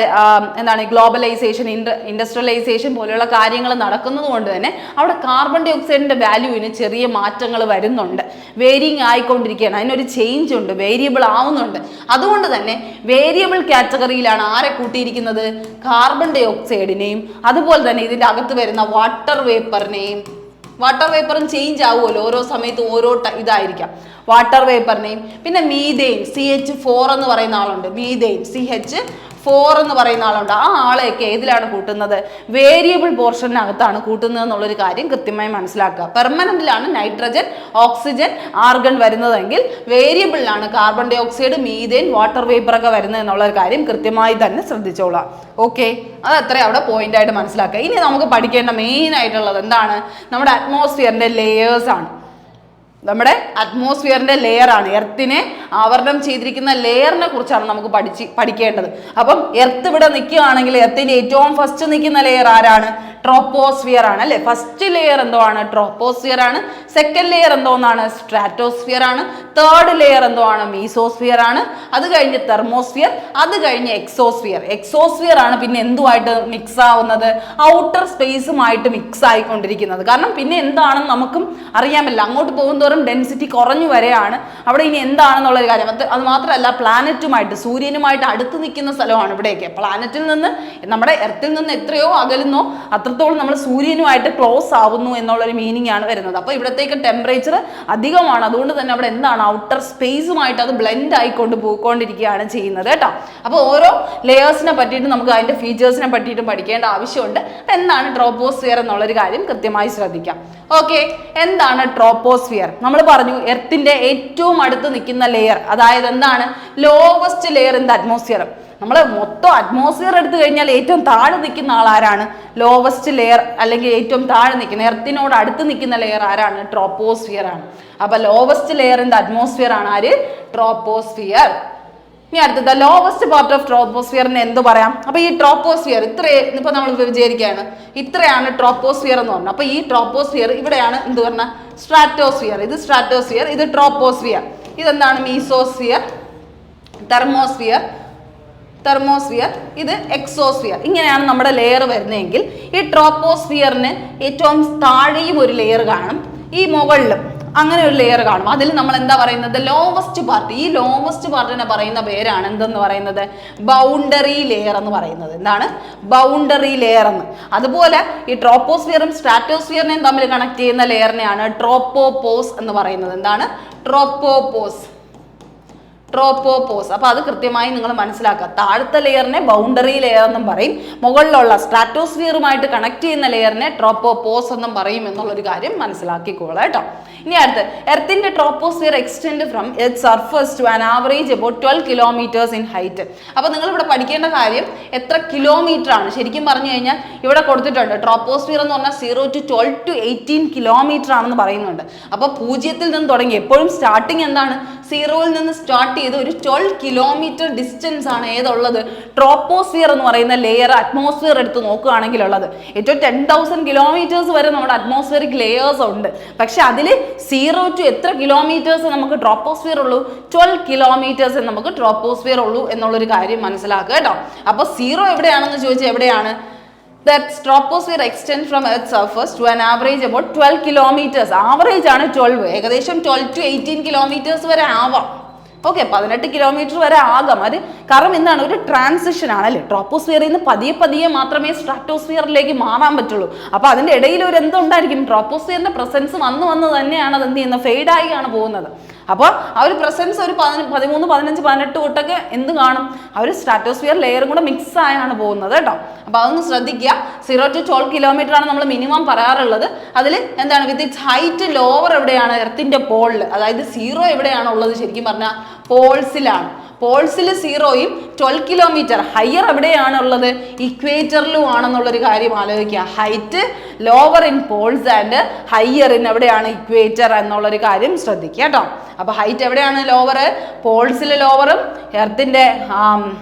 എന്താണ് ഗ്ലോബലൈസേഷൻ, ഇൻഡസ്ട്രിയലൈസേഷൻ പോലെയുള്ള കാര്യങ്ങൾ നടക്കുന്നത് കൊണ്ട് തന്നെ അവിടെ കാർബൺ ഡൈ ഓക്സൈഡിന്റെ വാല്യൂവിന് ചെറിയ മാറ്റങ്ങൾ വരുന്നുണ്ട്. വേരിയിങ് ആയിക്കൊണ്ടിരിക്കുകയാണ്. അതിനൊരു ചേഞ്ച് ഉണ്ട്, വേരിയബിൾ ആവുന്നുണ്ട്. അതുകൊണ്ട് തന്നെ വേരിയബിൾ കാറ്റഗറിയിലാണ് ആരെ കൂട്ടിയിരിക്കുന്നത്? കാർബൺ ഡൈ ഓക്സൈഡിനെയും അതുപോലെ തന്നെ ഇതിന്റെ അകത്ത് വരുന്ന വാട്ടർ വേപ്പറും ചേഞ്ച് ആവുമല്ലോ ഓരോ സമയത്തും ഓരോ ഇതായിരിക്കാം. വാട്ടർ വേപ്പറിനെയും പിന്നെ മീതെയിൻ, CH4 എന്ന് പറയുന്ന ആളുണ്ട്. മീതെയിൻ CH4 എന്ന് പറയുന്ന ആളുണ്ട്. ആ ആളെയൊക്കെ ഏതിലാണ് കൂട്ടുന്നത്? വേരിയബിൾ പോർഷനകത്താണ് കൂട്ടുന്നത് എന്നുള്ളൊരു കാര്യം കൃത്യമായി മനസ്സിലാക്കുക. പെർമനന്റിലാണ് നൈട്രജൻ, ഓക്സിജൻ, ആർഗൺ വരുന്നതെങ്കിൽ വേരിയബിളിലാണ് carbon dioxide, methane, water vapour ഒക്കെ വരുന്നത് എന്നുള്ളൊരു കാര്യം കൃത്യമായി തന്നെ ശ്രദ്ധിച്ചോളാം. ഓക്കെ, അത് അത്ര അവിടെ പോയിന്റ് ആയിട്ട് മനസ്സിലാക്കുക. ഇനി നമുക്ക് പഠിക്കേണ്ട മെയിൻ ആയിട്ടുള്ളത് എന്താണ്? നമ്മുടെ അറ്റ്മോസ്ഫിയറിന്റെ ലേയേഴ്സ് ആണ്. നമ്മുടെ അറ്റ്മോസ്ഫിയറിന്റെ ലെയർ ആണ്. എർത്തിനെ ആവരണം ചെയ്തിരിക്കുന്ന ലെയറിനെ കുറിച്ചാണ് നമുക്ക് പഠിക്കേണ്ടത്. അപ്പം എർത്ത് ഇവിടെ നിൽക്കുകയാണെങ്കിൽ എർത്തിന്റെ ഏറ്റവും ഫസ്റ്റ് നിൽക്കുന്ന ലെയർ ആരാണ്? ട്രോപ്പോസ്ഫിയർ ആണ് അല്ലെ? ഫസ്റ്റ് ലെയർ എന്തോ ആണ്? ട്രോപ്പോസ്ഫിയർ ആണ്. സെക്കൻഡ് ലെയർ എന്തോന്നാണ്? സ്ട്രാറ്റോസ്ഫിയർ ആണ്. തേർഡ് ലെയർ എന്തോ ആണ്? മീസോസ്ഫിയർ ആണ്. അത് കഴിഞ്ഞ് തെർമോസ്ഫിയർ, അത് കഴിഞ്ഞ് എക്സോസ്ഫിയർ ആണ് പിന്നെ എന്തുമായിട്ട് മിക്സ് ആവുന്നത്? ഔട്ടർ സ്പേസുമായിട്ട് മിക്സ് ആയിക്കൊണ്ടിരിക്കുന്നത്. കാരണം പിന്നെ എന്താണെന്ന് നമുക്കും അറിയാമല്ല. അങ്ങോട്ട് പോകുന്നതോറും ഡെൻസിറ്റി കുറഞ്ഞു വരെയാണ്. അവിടെ ഇനി എന്താണെന്നുള്ളൊരു കാര്യം. അത് മാത്രമല്ല, പ്ലാനറ്റുമായിട്ട്, സൂര്യനുമായിട്ട് അടുത്ത് നിൽക്കുന്ന സ്ഥലമാണ് ഇവിടെയൊക്കെ. പ്ലാനറ്റിൽ നിന്ന്, നമ്മുടെ എർത്തിൽ നിന്ന് എത്രയോ അകലുന്നോ അത്രത്തോളം നമ്മൾ സൂര്യനുമായിട്ട് ക്ലോസ് ആവുന്നു എന്നുള്ളൊരു മീനിങ് ആണ് വരുന്നത്. അപ്പോൾ ഇവിടത്തേക്ക് ടെമ്പറേച്ചർ അധികമാണ്. അതുകൊണ്ട് തന്നെ അവിടെ എന്താണ്? ഔട്ടർ സ്പേസുമായിട്ട് അത് ബ്ലെൻഡ് ആയിക്കൊണ്ട് പോയിക്കൊണ്ടിരിക്കുകയാണ് ചെയ്യുന്നത് കേട്ടോ. അപ്പോൾ ഓരോ ലെയേഴ്സിനെ പറ്റിയിട്ട് നമുക്ക് അതിന്റെ ഫീച്ചേഴ്സിനെ പറ്റിയിട്ടും പഠിക്കേണ്ട ആവശ്യമുണ്ട്. അപ്പം എന്താണ് ട്രോപ്പോസ്ഫിയർ എന്നുള്ളൊരു കാര്യം കൃത്യമായി ശ്രദ്ധിക്കാം. ഓക്കെ, എന്താണ് ട്രോപ്പോസ്ഫിയർ? നമ്മൾ പറഞ്ഞു എർത്തിന്റെ ഏറ്റവും അടുത്ത് നിൽക്കുന്ന ലെയർ, അതായത് എന്താണ്? Lowest layer in the atmosphere. നമ്മൾ മൊത്തം അറ്റ്മോസ്ഫിയർ എടുത്തു കഴിഞ്ഞാൽ ഏറ്റവും താഴെ നിൽക്കുന്ന ആളാരാണ്? ലോവസ്റ്റ് ലെയർ, അല്ലെങ്കിൽ ഏറ്റവും താഴെ നിൽക്കുന്ന എർത്തിനോട് അടുത്ത് നിൽക്കുന്ന ലെയർ ആരാണ്? ട്രോപ്പോസ്ഫിയർ ആണ്. അപ്പൊ lowest layer in the atmosphere ആണ് ആര്? ട്രോപ്പോസ്ഫിയർ. ഇനി അടുത്തത് ലോവസ്റ്റ് പാർട്ട് ഓഫ് ട്രോപ്പോസ്ഫിയറിന് എന്ത് പറയാം? അപ്പൊ ഈ ട്രോപ്പോസ്ഫിയർ ഇപ്പൊ നമ്മൾ വിചാരിക്കുകയാണ് ഇത്രയാണ് ട്രോപ്പോസ്ഫിയർ എന്ന് പറഞ്ഞു. അപ്പൊ ഈ ട്രോപ്പോസ്ഫിയർ ഇവിടെയാണ് എന്ത് പറഞ്ഞ? സ്ട്രാറ്റോസ്ഫിയർ. ഇത് സ്ട്രാറ്റോസ്ഫിയർ, ഇത് ട്രോപ്പോസ്ഫിയർ. ഇതെന്താണ്? മീസോസ്ഫിയർ, തെർമോസ്ഫിയർ, ഇത് എക്സോസ്ഫിയർ. ഇങ്ങനെയാണ് നമ്മുടെ ലെയർ വരുന്നതെങ്കിൽ ഈ ട്രോപ്പോസ്ഫിയറിന് ഏറ്റവും താഴെയും ഒരു ലെയർ കാണും, ഈ മുകളിലും അങ്ങനെ ഒരു ലെയർ കാണും. അതിൽ നമ്മൾ എന്താ പറയുന്നത്? Lowest part. ഈ ലോവസ്റ്റ് പാർട്ടിനെ പറയുന്ന പേരാണ് എന്തെന്ന് പറയുന്നത്? ബൗണ്ടറി ലെയർ എന്ന് പറയുന്നത്. എന്താണ്? ബൗണ്ടറി ലെയർ എന്ന്. അതുപോലെ ഈ ട്രോപ്പോസ്ഫിയറും സ്ട്രാറ്റോസ്ഫിയറിനെയും തമ്മിൽ കണക്ട് ചെയ്യുന്ന ലെയറിനെയാണ് ട്രോപ്പോപോസ് എന്ന് പറയുന്നത്. എന്താണ്? ട്രോപ്പോപോസ്. അപ്പൊ അത് കൃത്യമായി നിങ്ങൾ മനസ്സിലാക്കുക. താഴത്തെ ലെയറിനെ ബൗണ്ടറി ലെയർ എന്നും പറയും, മുകളിലുള്ള സ്ട്രാറ്റോസ്ഫിയറുമായിട്ട് കണക്ട് ചെയ്യുന്ന ലെയറിനെ ട്രോപ്പോപോസ് എന്നും പറയും എന്നുള്ളൊരു കാര്യം മനസ്സിലാക്കിക്കോളാം കേട്ടോ. ഇനി അടുത്ത്, എർത്തിന്റെ troposphere extend from its surface to an average about 12 kilometres in height. അപ്പൊ നിങ്ങൾ ഇവിടെ പഠിക്കേണ്ട കാര്യം എത്ര കിലോമീറ്റർ ആണ്. ശരിക്കും പറഞ്ഞു കഴിഞ്ഞാൽ ഇവിടെ കൊടുത്തിട്ടുണ്ട് ട്രോപ്പോസ്ഫിയർ എന്ന് പറഞ്ഞാൽ 0 to 12 to 18 കിലോമീറ്റർ ആണെന്ന് പറയുന്നുണ്ട്. അപ്പൊ 0-ൽ നിന്ന് തുടങ്ങി, എപ്പോഴും സ്റ്റാർട്ടിങ് എന്താണ്? 0-ൽ നിന്ന് സ്റ്റാർട്ട് ചെയ്ത് ഒരു 12 കിലോമീറ്റർ ഡിസ്റ്റൻസ് ആണ് ഏതുള്ളത്? ട്രോപ്പോസ്ഫിയർ എന്ന് പറയുന്ന ലെയർ അറ്റ്മോസ്ഫിയർ എടുത്ത് നോക്കുകയാണെങ്കിൽ ഉള്ളത്. ഏറ്റവും 10,000 കിലോമീറ്റേഴ്സ് വരെ നമ്മുടെ അറ്റ്മോസ്ഫിയറിക് ലെയേഴ്സ് ഉണ്ട്. പക്ഷെ അതിൽ 0 to എത്ര കിലോമീറ്റേഴ്സ് നമുക്ക് ട്രോപ്പോസ്ഫിയർ ഉള്ളൂ? 12 കിലോമീറ്റേഴ്സ് നമുക്ക് ട്രോപ്പോസ്ഫിയർ ഉള്ളൂ എന്നുള്ളൊരു കാര്യം മനസ്സിലാക്കുക കേട്ടോ. അപ്പൊ 0 എവിടെയാണെന്ന് ചോദിച്ചാൽ എവിടെയാണ്? That troposphere extends from Earth's surface to an average about 12 kilometers. Average ആണ് 12. ഏകദേശം 12 to 18 kilometers വരെ ആവാം. ഓക്കെ, 18 കിലോമീറ്റർ വരെ ആകാം. അത് കാരണം എന്താണ്? ഒരു ട്രാൻസിഷൻ ആണല്ലേ. ട്രോപ്പോസ്ഫിയറിൽ നിന്ന് പതിയെ മാത്രമേ സ്ട്രാറ്റോസ്ഫിയറിലേക്ക് മാറാൻ പറ്റുള്ളൂ. അപ്പൊ അതിന്റെ ഇടയിൽ ഒരു എന്തുണ്ടായിരിക്കും? ട്രോപ്പോസ്ഫിയറിന്റെ പ്രസൻസ് വന്ന് തന്നെയാണ് അത് എന്ത് ചെയ്യുന്നത്? ഫെയ്ഡായി ആണ് പോകുന്നത്. അപ്പോൾ ആ ഒരു പ്രസൻസ് ഒരു 13, 15, 18 തൊട്ടൊക്കെ എന്ത് കാണും? ആ ഒരു സ്ട്രാറ്റോസ്ഫിയർ ലെയറും കൂടെ മിക്സ് ആയാണ് പോകുന്നത് കേട്ടോ. അപ്പൊ അതൊന്ന് ശ്രദ്ധിക്കുക. 0 to 12 കിലോമീറ്റർ ആണ് നമ്മൾ മിനിമം പറയാറുള്ളത്. അതിൽ എന്താണ്? വിത്ത് ഇറ്റ്സ് ഹൈറ്റ് ലോവർ എവിടെയാണ്? എർത്തിന്റെ പോളിൽ. അതായത് 0 എവിടെയാണ് ഉള്ളത്? ശരിക്കും പറഞ്ഞാൽ പോൾസിലാണ്. പോൾസിൽ 0-യും 12 കിലോമീറ്റർ ഹയർ എവിടെയാണ് ഉള്ളത്? ഇക്വേറ്ററിലും ആണെന്നുള്ളൊരു കാര്യം ആലോചിക്കുക. Height lower in poles and higher in എവിടെയാണ്? ഇക്വേറ്റർ എന്നുള്ളൊരു കാര്യം ശ്രദ്ധിക്കുക കേട്ടോ. അപ്പൊ ഹൈറ്റ് എവിടെയാണ്? ലോവർ. പോൾസിൽ ലോവറും എർത്തിന്റെ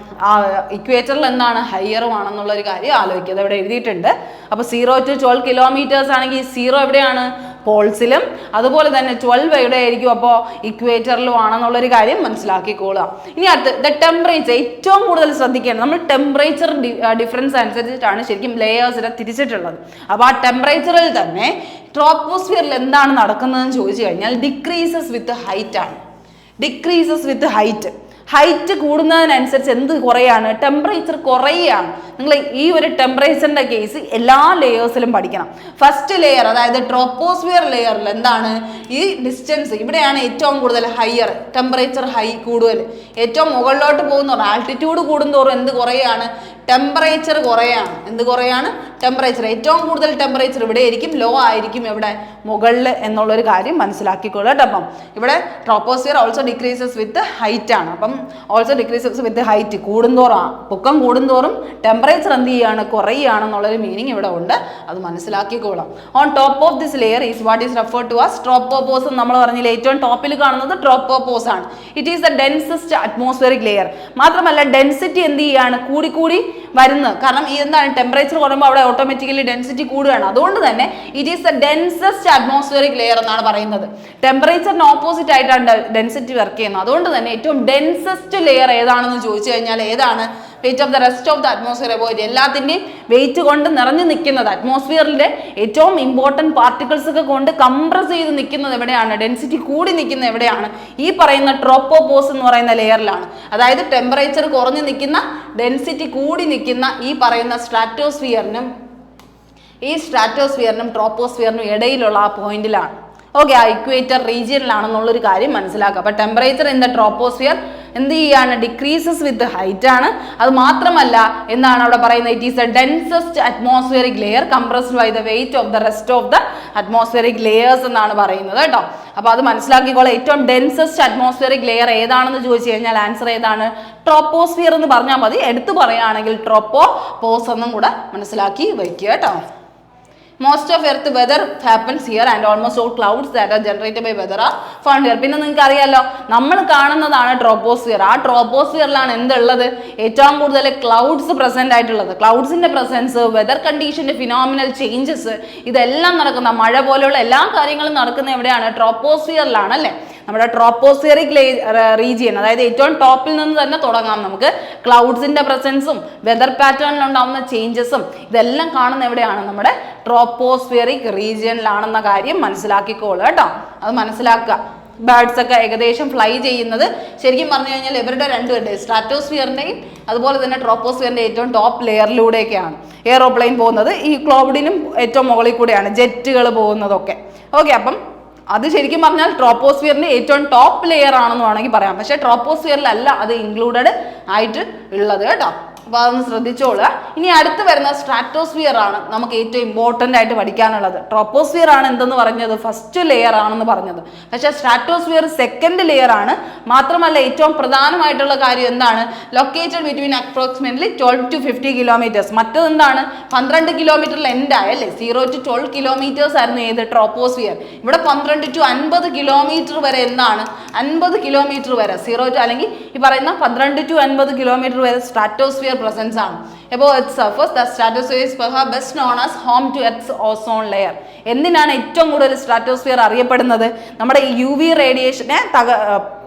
ഇക്വേറ്ററിൽ എന്താണ്? ഹയറും ആണെന്നുള്ളൊരു കാര്യം ആലോചിക്കുക. ഇവിടെ എഴുതിയിട്ടുണ്ട്. അപ്പൊ 0 to 12 കിലോമീറ്റേഴ്സ് ആണെങ്കിൽ 0 എവിടെയാണ്? പോൾസിലും. അതുപോലെ തന്നെ 12 എവിടെ ആയിരിക്കും? അപ്പോൾ ഇക്വേറ്ററിലും ആണെന്നുള്ളൊരു കാര്യം മനസ്സിലാക്കിക്കോളുക. ഇനി അടുത്ത് ദ ടെമ്പറേച്ചർ. ഏറ്റവും കൂടുതൽ ശ്രദ്ധിക്കേണ്ടത് നമ്മൾ ടെമ്പറേച്ചർ ഡിഫറൻസ് അനുസരിച്ചിട്ടാണ് ശരിക്കും ലെയേഴ്സിനെ തിരിച്ചിട്ടുള്ളത്. അപ്പോൾ ആ ടെമ്പറേച്ചറിൽ തന്നെ ട്രോപ്പോസ്ഫിയറിൽ എന്താണ് നടക്കുന്നതെന്ന് ചോദിച്ചു കഴിഞ്ഞാൽ ഡിക്രീസസ് വിത്ത് ഹൈറ്റ് ആണ്. Decreases with height. ഹൈറ്റ് കൂടുന്നതിനനുസരിച്ച് എന്ത് കുറയാണ്? ടെമ്പറേച്ചർ കുറയുകയാണ്. നിങ്ങൾ ഈ ഒരു ടെമ്പറേച്ചറിന്റെ കേസ് എല്ലാ ലെയേഴ്സിലും പഠിക്കണം. ഫസ്റ്റ് ലെയർ അതായത് ട്രോപ്പോസ്ഫിയർ ലെയറിൽ എന്താണ്? ഈ ഡിസ്റ്റൻസ് ഇവിടെയാണ് ഏറ്റവും കൂടുതൽ ഹയർ ടെമ്പറേച്ചർ കൂടുതൽ. ഏറ്റവും മുകളിലോട്ട് പോകുന്നതോറും ആൾട്ടിറ്റ്യൂഡ് കൂടുന്തോറും എന്ത് കുറയാണ്? ടെമ്പറേച്ചർ കുറയാണ്. എന്ത് കുറയാണ്? ടെമ്പറേച്ചർ. ഏറ്റവും കൂടുതൽ ടെമ്പറേച്ചർ ഇവിടെ ആയിരിക്കും, ലോ ആയിരിക്കും എവിടെ? മുകളിൽ എന്നുള്ളൊരു കാര്യം മനസ്സിലാക്കിക്കൊള്ളുക കേട്ടോ. അപ്പം ഇവിടെ troposphere also decreases with height ആണ്. അപ്പം ഓൾസോ ഡിക്രീസസ് വിത്ത് ഹൈറ്റ്. കൂടുന്തോറും പൊക്കം കൂടുന്തോറും ടെമ്പറേച്ചർ എന്ത് ചെയ്യാണ്? കുറയുകയാണെന്നുള്ളൊരു മീനിങ് ഇവിടെ ഉണ്ട്. അത് മനസ്സിലാക്കിക്കോളാം. On top of this layer is what is referred to as tropopause. നമ്മൾ പറഞ്ഞില്ല ഏറ്റവും ടോപ്പിൽ കാണുന്നത് ട്രോപ്പോപോസ് ആണ്. It is the densest atmospheric layer. മാത്രമല്ല ഡെൻസിറ്റി എന്ത് ചെയ്യാണ്? കൂടി വരുന്നത്. കാരണം ഈ എന്താണ്? ടെമ്പറേച്ചർ കുറയുമ്പോൾ അവിടെ ഓട്ടോമാറ്റിക്കലി ഡെൻസിറ്റി കൂടുകയാണ്. അതുകൊണ്ട് തന്നെ it is the densest atmospheric layer എന്നാണ് പറയുന്നത്. ടെമ്പറേച്ചറിന് ഓപ്പോസിറ്റ് ആയിട്ടാണ് ഡെൻസിറ്റി വർക്ക് ചെയ്യുന്നത്. അതുകൊണ്ട് തന്നെ ഏറ്റവും ഡെൻസസ്റ്റ് ലെയർ ഏതാണെന്ന് ചോദിച്ചു കഴിഞ്ഞാൽ ഏതാണ്? Wait of the rest of the atmosphere above എല്ലാത്തിൻ്റെയും വെയിറ്റ് കൊണ്ട് നിറഞ്ഞു നിൽക്കുന്നത്, അറ്റ്മോസ്ഫിയറിന്റെ ഏറ്റവും ഇമ്പോർട്ടൻറ്റ് പാർട്ടിക്കിൾസ് ഒക്കെ കൊണ്ട് കംപ്രസ് ചെയ്ത് നിൽക്കുന്നത് എവിടെയാണ്? ഡെൻസിറ്റി കൂടി നിൽക്കുന്നത് എവിടെയാണ്? ഈ പറയുന്ന ട്രോപ്പോപോസ് എന്ന് പറയുന്ന ലെയറിലാണ്. അതായത് ടെമ്പറേച്ചർ കുറഞ്ഞു നിൽക്കുന്ന, ഡെൻസിറ്റി കൂടി നിൽക്കുന്ന ഈ പറയുന്ന സ്ട്രാറ്റോസ്ഫിയറിനും ട്രോപ്പോസ്ഫിയറിനും ഇടയിലുള്ള ആ പോയിന്റിലാണ്. ഓക്കെ, ആ ഇക്വേറ്റർ റീജിയനിലാണെന്നുള്ളൊരു കാര്യം മനസ്സിലാക്കുക. അപ്പോൾ ടെമ്പറേച്ചർ ഇൻ ദ ട്രോപ്പോസ്ഫിയർ എന്ത് ചെയ്യാണ്? ഡിക്രീസസ് വിത്ത് ഹൈറ്റ് ആണ്. അത് മാത്രമല്ല എന്താണ് അവിടെ പറയുന്നത്? It is a densest atmospheric layer compressed by the weight of the rest of the atmospheric layers എന്നാണ് പറയുന്നത് കേട്ടോ. അപ്പോൾ അത് മനസ്സിലാക്കിക്കോളാം. ഏറ്റവും ഡെൻസസ്റ്റ് അറ്റ്മോസ്ഫിയറിക് ലെയർ ഏതാണെന്ന് ചോദിച്ചു കഴിഞ്ഞാൽ ആൻസർ ഏതാണ്? ട്രോപ്പോസ്ഫിയർ എന്ന് പറഞ്ഞാൽ മതി. എടുത്തു പറയുകയാണെങ്കിൽ ട്രോപ്പോപോസ് എന്നും കൂടെ മനസ്സിലാക്കി വയ്ക്കുക കേട്ടോ. Most of Earth weather happens here and almost all clouds that are generated by weather are found here. പിന്നെ നിങ്ങൾക്ക് അറിയാലോ നമ്മൾ കാണുന്നതാണ് ട്രോപ്പോസ്ഫിയർ. ആ ട്രോപ്പോസ്ഫിയറിലാണ് എന്തുള്ളത്? ഏറ്റവും കൂടുതൽ ക്ലൗഡ്സ് പ്രസന്റ് ആയിട്ടുള്ളത്. ക്ലൗഡ്സിന്റെ പ്രസൻസ്, വെതർ കണ്ടീഷന്റെ ഫിനോമിനൽ ചേഞ്ചസ്, ഇതെല്ലാം നടക്കുന്ന മഴ പോലെയുള്ള എല്ലാ കാര്യങ്ങളും നടക്കുന്ന എവിടെയാണ്? ട്രോപ്പോസ്ഫിയറിലാണ് അല്ലേ. നമ്മുടെ ട്രോപ്പോസ്ഫിയറിക് റീജിയൻ, അതായത് ഏറ്റവും ടോപ്പിൽ നിന്ന് തന്നെ തുടങ്ങാം. നമുക്ക് ക്ലൗഡ്സിന്റെ പ്രസൻസും വെതർ പാറ്റേണിൽ ഉണ്ടാകുന്ന ചേഞ്ചസും ഇതെല്ലാം കാണുന്ന എവിടെയാണ്? നമ്മുടെ ട്രോപ്പോസ്ഫിയറിക് റീജിയനിലാണെന്ന കാര്യം മനസ്സിലാക്കിക്കോളൂ കേട്ടോ. അത് മനസ്സിലാക്കുക. ബേർഡ്സ് ഒക്കെ ഏകദേശം ഫ്ലൈ ചെയ്യുന്നത് ശരിക്കും പറഞ്ഞു കഴിഞ്ഞാൽ ഇവരുടെ രണ്ടുപേരുടെ സ്ട്രാറ്റോസ്ഫിയറിന്റെയും അതുപോലെ തന്നെ ട്രോപ്പോസ്ഫിയറിന്റെ ഏറ്റവും ടോപ്പ് ലെയറിലൂടെയൊക്കെയാണ് എയറോപ്ലെയിൻ പോകുന്നത്. ഈ ക്ലൗഡിനും ഏറ്റവും മുകളിൽ കൂടെയാണ് ജെറ്റുകൾ പോകുന്നതൊക്കെ. ഓക്കെ, അപ്പം അത് ശരിക്കും പറഞ്ഞാൽ ട്രോപ്പോസ്ഫിയറിന്റെ ഏറ്റവും ടോപ്പ് ലെയർ ആണെന്ന് വേണമെങ്കിൽ പറയാം. പക്ഷേ ട്രോപ്പോസ്ഫിയറിലല്ല അത് ഇൻക്ലൂഡഡ് ആയിട്ട് ഉള്ളത് കേട്ടോ. അപ്പോൾ അതൊന്ന് ശ്രദ്ധിച്ചോളുക. ഇനി അടുത്ത് വരുന്ന സ്ട്രാറ്റോസ്ഫിയർ ആണ് നമുക്ക് ഏറ്റവും ഇമ്പോർട്ടൻ്റ് ആയിട്ട് പഠിക്കാനുള്ളത്. ട്രോപ്പോസ്ഫിയർ ആണ് എന്തെന്ന് പറഞ്ഞത്? ഫസ്റ്റ് ലെയർ ആണെന്ന് പറഞ്ഞത്. പക്ഷേ സ്ട്രാറ്റോസ്ഫിയർ സെക്കൻഡ് ലെയർ ആണ്. മാത്രമല്ല ഏറ്റവും പ്രധാനമായിട്ടുള്ള കാര്യം എന്താണ്? Located between approximately 12 to 50 kilometres. മറ്റതെന്താണ്? 12 കിലോമീറ്ററിൽ എൻഡ് ആയല്ലേ? 0 to 12 കിലോമീറ്റേഴ്സ് ആയിരുന്നു ഏത്? ട്രോപ്പോസ്ഫിയർ. ഇവിടെ 12 to 50 കിലോമീറ്റർ വരെ എന്താണ്? 50 കിലോമീറ്റർ വരെ 0 to അല്ലെങ്കിൽ ഈ പറയുന്ന 12 to 50 കിലോമീറ്റർ വരെ സ്ട്രാറ്റോസ്ഫിയർ presence ആണ്. Above Earth's surface, the stratosphere is perhaps best known as home to Earth's ozone layer. എന്തിനാണ് ഏറ്റവും കൂടുതൽ സ്ട്രാറ്റോസ്ഫിയർ അറിയപ്പെടുന്നത്? നമ്മുടെ UV റേഡിയേഷനെ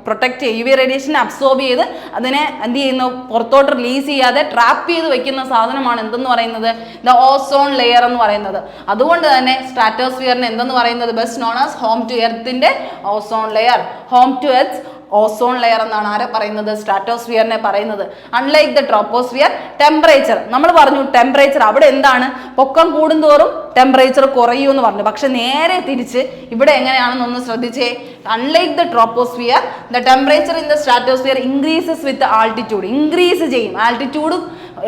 പ്രൊട്ടക്ട് ചെയ്യുക, UV റേഡിയേഷനെ അബ്സോർബ് ചെയ്ത് അതിനെ എന്ത് ചെയ്യുന്നു? പുറത്തോട്ട് റിലീസ് ചെയ്യാതെ ട്രാപ്പ് ചെയ്ത് വെക്കുന്ന സാധനമാണ് എന്തെന്ന് പറയുന്നത്? ദ ഓസോൺ ലെയർ എന്ന് പറയുന്നത്. അതുകൊണ്ട് തന്നെ സ്ട്രാറ്റോസ്ഫിയറിനെ എന്തെന്ന് പറയുന്നത്? Best known as home to എർത്തിന്റെ ozone layer. Home to earth ozone layer എന്നാണ് ആരെ പറയുന്നത്? സ്ട്രാറ്റോസ്ഫിയറിനെ പറയുന്നത്. അൺലൈക്ക് ദ ട്രോപ്പോസ്ഫിയർ, ടെമ്പറേച്ചർ നമ്മൾ പറഞ്ഞു, ടെമ്പറേച്ചർ അവിടെ എന്താണ്? പൊക്കം കൂടുന്തോറും ടെമ്പറേച്ചർ കുറയൂ എന്ന് പറഞ്ഞു. പക്ഷെ നേരെ തിരിച്ച് ഇവിടെ എങ്ങനെയാണെന്നൊന്ന് ശ്രദ്ധിച്ചേ. Unlike the troposphere, the temperature in the stratosphere increases with altitude. Increase ചെയ്യും. ആൾട്ടിറ്റ്യൂഡ്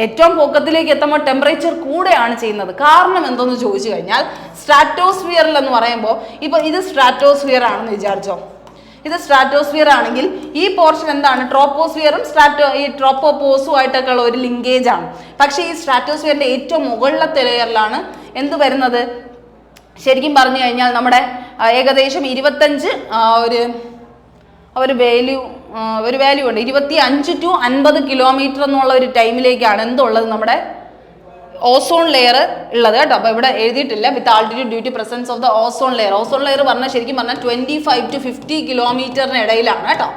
ഏറ്റവും പൊക്കത്തിലേക്ക് എത്തുമ്പോൾ ടെമ്പറേച്ചർ കൂടെയാണ് ചെയ്യുന്നത്. കാരണം എന്തെന്ന് ചോദിച്ചു കഴിഞ്ഞാൽ, സ്ട്രാറ്റോസ്ഫിയറിൽ എന്ന് പറയുമ്പോൾ ഇപ്പോൾ ഇത് സ്ട്രാറ്റോസ്ഫിയർ ആണെന്ന് വിചാരിച്ചോ. ഇത് സ്ട്രാറ്റോസ്ഫിയർ ആണെങ്കിൽ ഈ പോർഷൻ എന്താണ്? ട്രോപ്പോസ്ഫിയറും ഈ ട്രോപ്പോപോസും ആയിട്ടൊക്കെ ഉള്ള ഒരു ലിങ്കേജ് ആണ്. പക്ഷേ ഈ സ്ട്രാറ്റോസ്ഫിയറിന്റെ ഏറ്റവും മുകളിലത്തെ ലെയറിലാണ് എന്ത് വരുന്നത്? ശരിക്കും പറഞ്ഞു കഴിഞ്ഞാൽ നമ്മുടെ ഏകദേശം 25 ഒരു വാല്യൂ ഉണ്ട്. 25 to 50 കിലോമീറ്റർ എന്നുള്ള ഒരു ടൈമിലേക്കാണ് എന്തുള്ളത്? നമ്മുടെ ഓസോൺ ലെയർ ഉള്ളത് കേട്ടോ. അപ്പോൾ ഇവിടെ എഴുതിയിട്ടില്ല with altitude due to presence of the ozone layer. Ozone layer പറഞ്ഞാൽ ശരിക്കും പറഞ്ഞാൽ 25 to 50 കിലോമീറ്ററിന് ഇടയിലാണ് കേട്ടോ.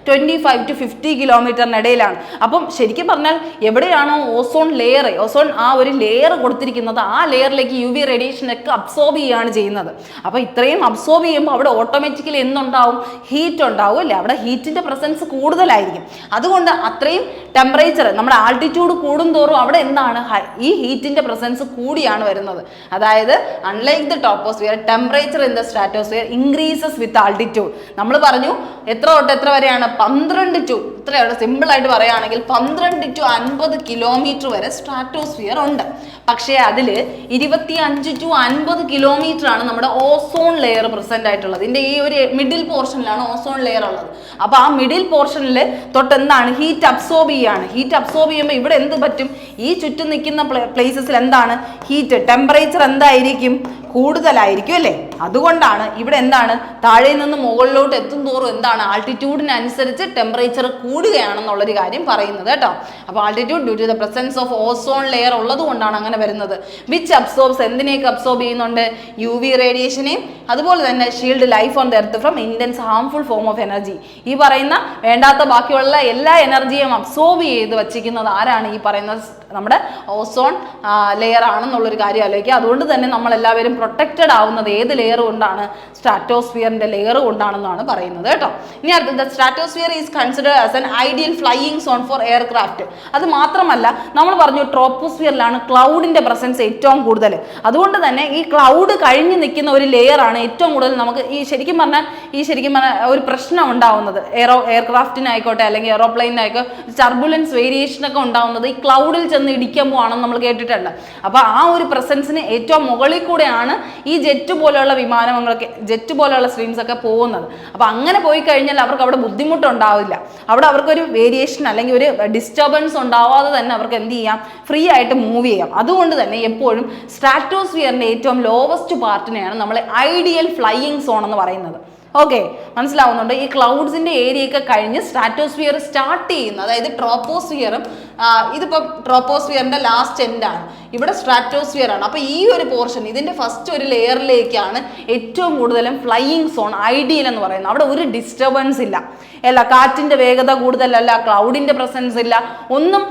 25 to 50 കിലോമീറ്ററിന് ഇടയിലാണ്. അപ്പം ശരിക്കും പറഞ്ഞാൽ എവിടെയാണോ ഓസോൺ ലെയർ, ഓസോൺ ആ ഒരു ലെയർ കൊടുത്തിരിക്കുന്നത്, ആ ലെയറിലേക്ക് UV റേഡിയേഷനൊക്കെ അബ്സോർബ് ചെയ്യുകയാണ് ചെയ്യുന്നത്. അപ്പോൾ ഇത്രയും അബ്സോർബ് ചെയ്യുമ്പോൾ അവിടെ ഓട്ടോമാറ്റിക്കലി എന്തുണ്ടാവും? ഹീറ്റ് ഉണ്ടാവും അല്ലേ? അവിടെ ഹീറ്റിൻ്റെ പ്രസൻസ് കൂടുതലായിരിക്കും. അതുകൊണ്ട് അത്രയും ടെമ്പറേച്ചർ നമ്മുടെ ആൾട്ടിറ്റ്യൂഡ് കൂടുന്തോറും അവിടെ എന്താണ്? ഈ ഹീറ്റിൻ്റെ പ്രസൻസ് കൂടിയാണ് വരുന്നത്. അതായത് unlike the troposphere, temperature in the stratosphere increases with altitude. നമ്മൾ പറഞ്ഞു എത്ര തൊട്ട് എത്ര വരെയാണ്? 12 to ഇത്രയാണ് സിമ്പിൾ ആയിട്ട് പറയുകയാണെങ്കിൽ 12 to 50 കിലോമീറ്റർ വരെ സ്ട്രാറ്റോസ്ഫിയർ ഉണ്ട്. പക്ഷേ അതിൽ 25 to 50 കിലോമീറ്റർ ആണ് നമ്മുടെ ഓസോൺ ലെയർ പ്രസന്റ് ആയിട്ടുള്ളത്. ഇതിന്റെ ഈ ഒരു മിഡിൽ പോർഷനിലാണ് ഓസോൺ ലെയർ ഉള്ളത്. അപ്പോൾ ആ മിഡിൽ പോർഷനിൽ തൊട്ട് എന്താണ്? ഹീറ്റ് അബ്സോർബ് ചെയ്യാണ്. ഹീറ്റ് അബ്സോർബ് ചെയ്യുമ്പോൾ ഇവിടെ എന്ത് പറ്റും? ഈ ചുറ്റും നിൽക്കുന്ന പ്ലേസസിൽ എന്താണ്? ഹീറ്റ് ടെമ്പറേച്ചർ എന്തായിരിക്കും? കൂടുതലായിരിക്കും അല്ലേ? അതുകൊണ്ടാണ് ഇവിടെ എന്താണ്? താഴെ നിന്ന് മുകളിലോട്ട് എത്തും തോറും എന്താണ്? ആൾട്ടിറ്റ്യൂഡിനനുസരിച്ച് ടെമ്പറേച്ചർ കൂടുകയാണെന്നുള്ളൊരു കാര്യം പറയുന്നത് കേട്ടോ. അപ്പോൾ altitude due to the presence of ozone layer ഉള്ളത് കൊണ്ടാണ് അങ്ങനെ വരുന്നത്. വിച്ച് അബ്സോർബ്സ് എന്തിനെയൊക്കെ അബ്സോർബ് ചെയ്യുന്നുണ്ട്? UV റേഡിയേഷനെയും അതുപോലെ തന്നെ shield life on the earth from intense harmful form of energy. ഈ പറയുന്ന വേണ്ടാത്ത ബാക്കിയുള്ള എല്ലാ എനർജിയും അബ്സോർബ് ചെയ്ത് വച്ചിരിക്കുന്നത് ആരാണ്? ഈ പറയുന്ന നമ്മുടെ ഓസോൺ ലെയർ ആണെന്നുള്ളൊരു കാര്യം ആലോചിക്കുക. അതുകൊണ്ട് തന്നെ നമ്മളെല്ലാവരും പ്രൊട്ടക്റ്റഡ് ആവുന്നത് ഏത് ലെയർ കൊണ്ടാണ്? സ്ട്രാറ്റോസ്ഫിയറിന്റെ ലെയർ കൊണ്ടാണെന്നാണ് പറയുന്നത് കേട്ടോ. ഇനി അടുത്തത് stratosphere is considered as an ideal flying zone for aircraft. അത് മാത്രമല്ല നമ്മൾ പറഞ്ഞു ട്രോപ്പോസ്ഫിയറിലാണ് ക്ലൗഡിന്റെ പ്രസൻസ് ഏറ്റവും കൂടുതൽ. അതുകൊണ്ട് തന്നെ ഈ ക്ലൗഡ് കഴിഞ്ഞ് നിൽക്കുന്ന ഒരു ലെയർ ആണ് ഏറ്റവും കൂടുതൽ നമുക്ക് ശരിക്കും പറഞ്ഞാൽ ഒരു പ്രശ്നം ഉണ്ടാവുന്നത്. എയർക്രാഫ്റ്റിനായിക്കോട്ടെ അല്ലെങ്കിൽ എയറോപ്ലെയിനായിക്കോട്ടെ ടർബുലൻസ് വേരിയേഷനൊക്കെ ഉണ്ടാവുന്നത് ഈ ക്ലൗഡിൽ ചെന്ന് ഇടിക്കുമ്പോൾ ആണെന്ന് നമ്മൾ കേട്ടിട്ടുണ്ട്. അപ്പോൾ ആ ഒരു പ്രസൻസിന് ഏറ്റവും മുകളിൽ കൂടെയാണ് ഈ ജെറ്റ് പോലെയുള്ള വിമാനങ്ങളൊക്കെ, ജെറ്റ് പോലെയുള്ള സ്ട്രീംസ് ഒക്കെ പോകുന്നത്. അപ്പോൾ അങ്ങനെ പോയി കഴിഞ്ഞാൽ അവർക്ക് അവിടെ ബുദ്ധിമുട്ടുണ്ടാവില്ല. അവിടെ അവർക്കൊരു വേരിയേഷൻ അല്ലെങ്കിൽ ഒരു ഡിസ്റ്റർബൻസ് ഉണ്ടാവാതെ തന്നെ അവർക്ക് എന്ത് ചെയ്യാം? ഫ്രീ ആയിട്ട് മൂവ് ചെയ്യാം. അതുകൊണ്ട് തന്നെ എപ്പോഴും സ്ട്രാറ്റോസ്ഫിയറിന്റെ ഏറ്റവും ലോവസ്റ്റ് പാർട്ടിനെയാണ് നമ്മൾ ഐഡിയൽ ഫ്ലൈയിങ് സോൺ എന്ന് പറയുന്നത്. ഓക്കെ, മനസ്സിലാവുന്നുണ്ട്. ഈ ക്ലൗഡ്സിന്റെ ഏരിയ ഒക്കെ കഴിഞ്ഞ് സ്ട്രാറ്റോസ്ഫിയർ സ്റ്റാർട്ട് ചെയ്യുന്ന, അതായത് ട്രോപ്പോസ്ഫിയറും ഇതിപ്പം ട്രോപ്പോസ്ഫിയറിന്റെ ലാസ്റ്റ് എൻഡ് ആണ്, ഇവിടെ സ്ട്രാറ്റോസ്ഫിയർ ആണ്. അപ്പൊ ഈ ഒരു പോർഷൻ ഇതിന്റെ ഫസ്റ്റ് ഒരു ലെയറിലേക്കാണ് ഏറ്റവും കൂടുതലും ഫ്ലൈയിങ് സോൺ ഐഡിയൽ എന്ന് പറയുന്നത്. അവിടെ ഒരു ഡിസ്റ്റർബൻസ് ഇല്ല, കാറ്റിന്റെ വേഗത കൂടുതലല്ല, ക്ലൗഡിന്റെ പ്രസൻസ് ഇല്ല, ഒന്നും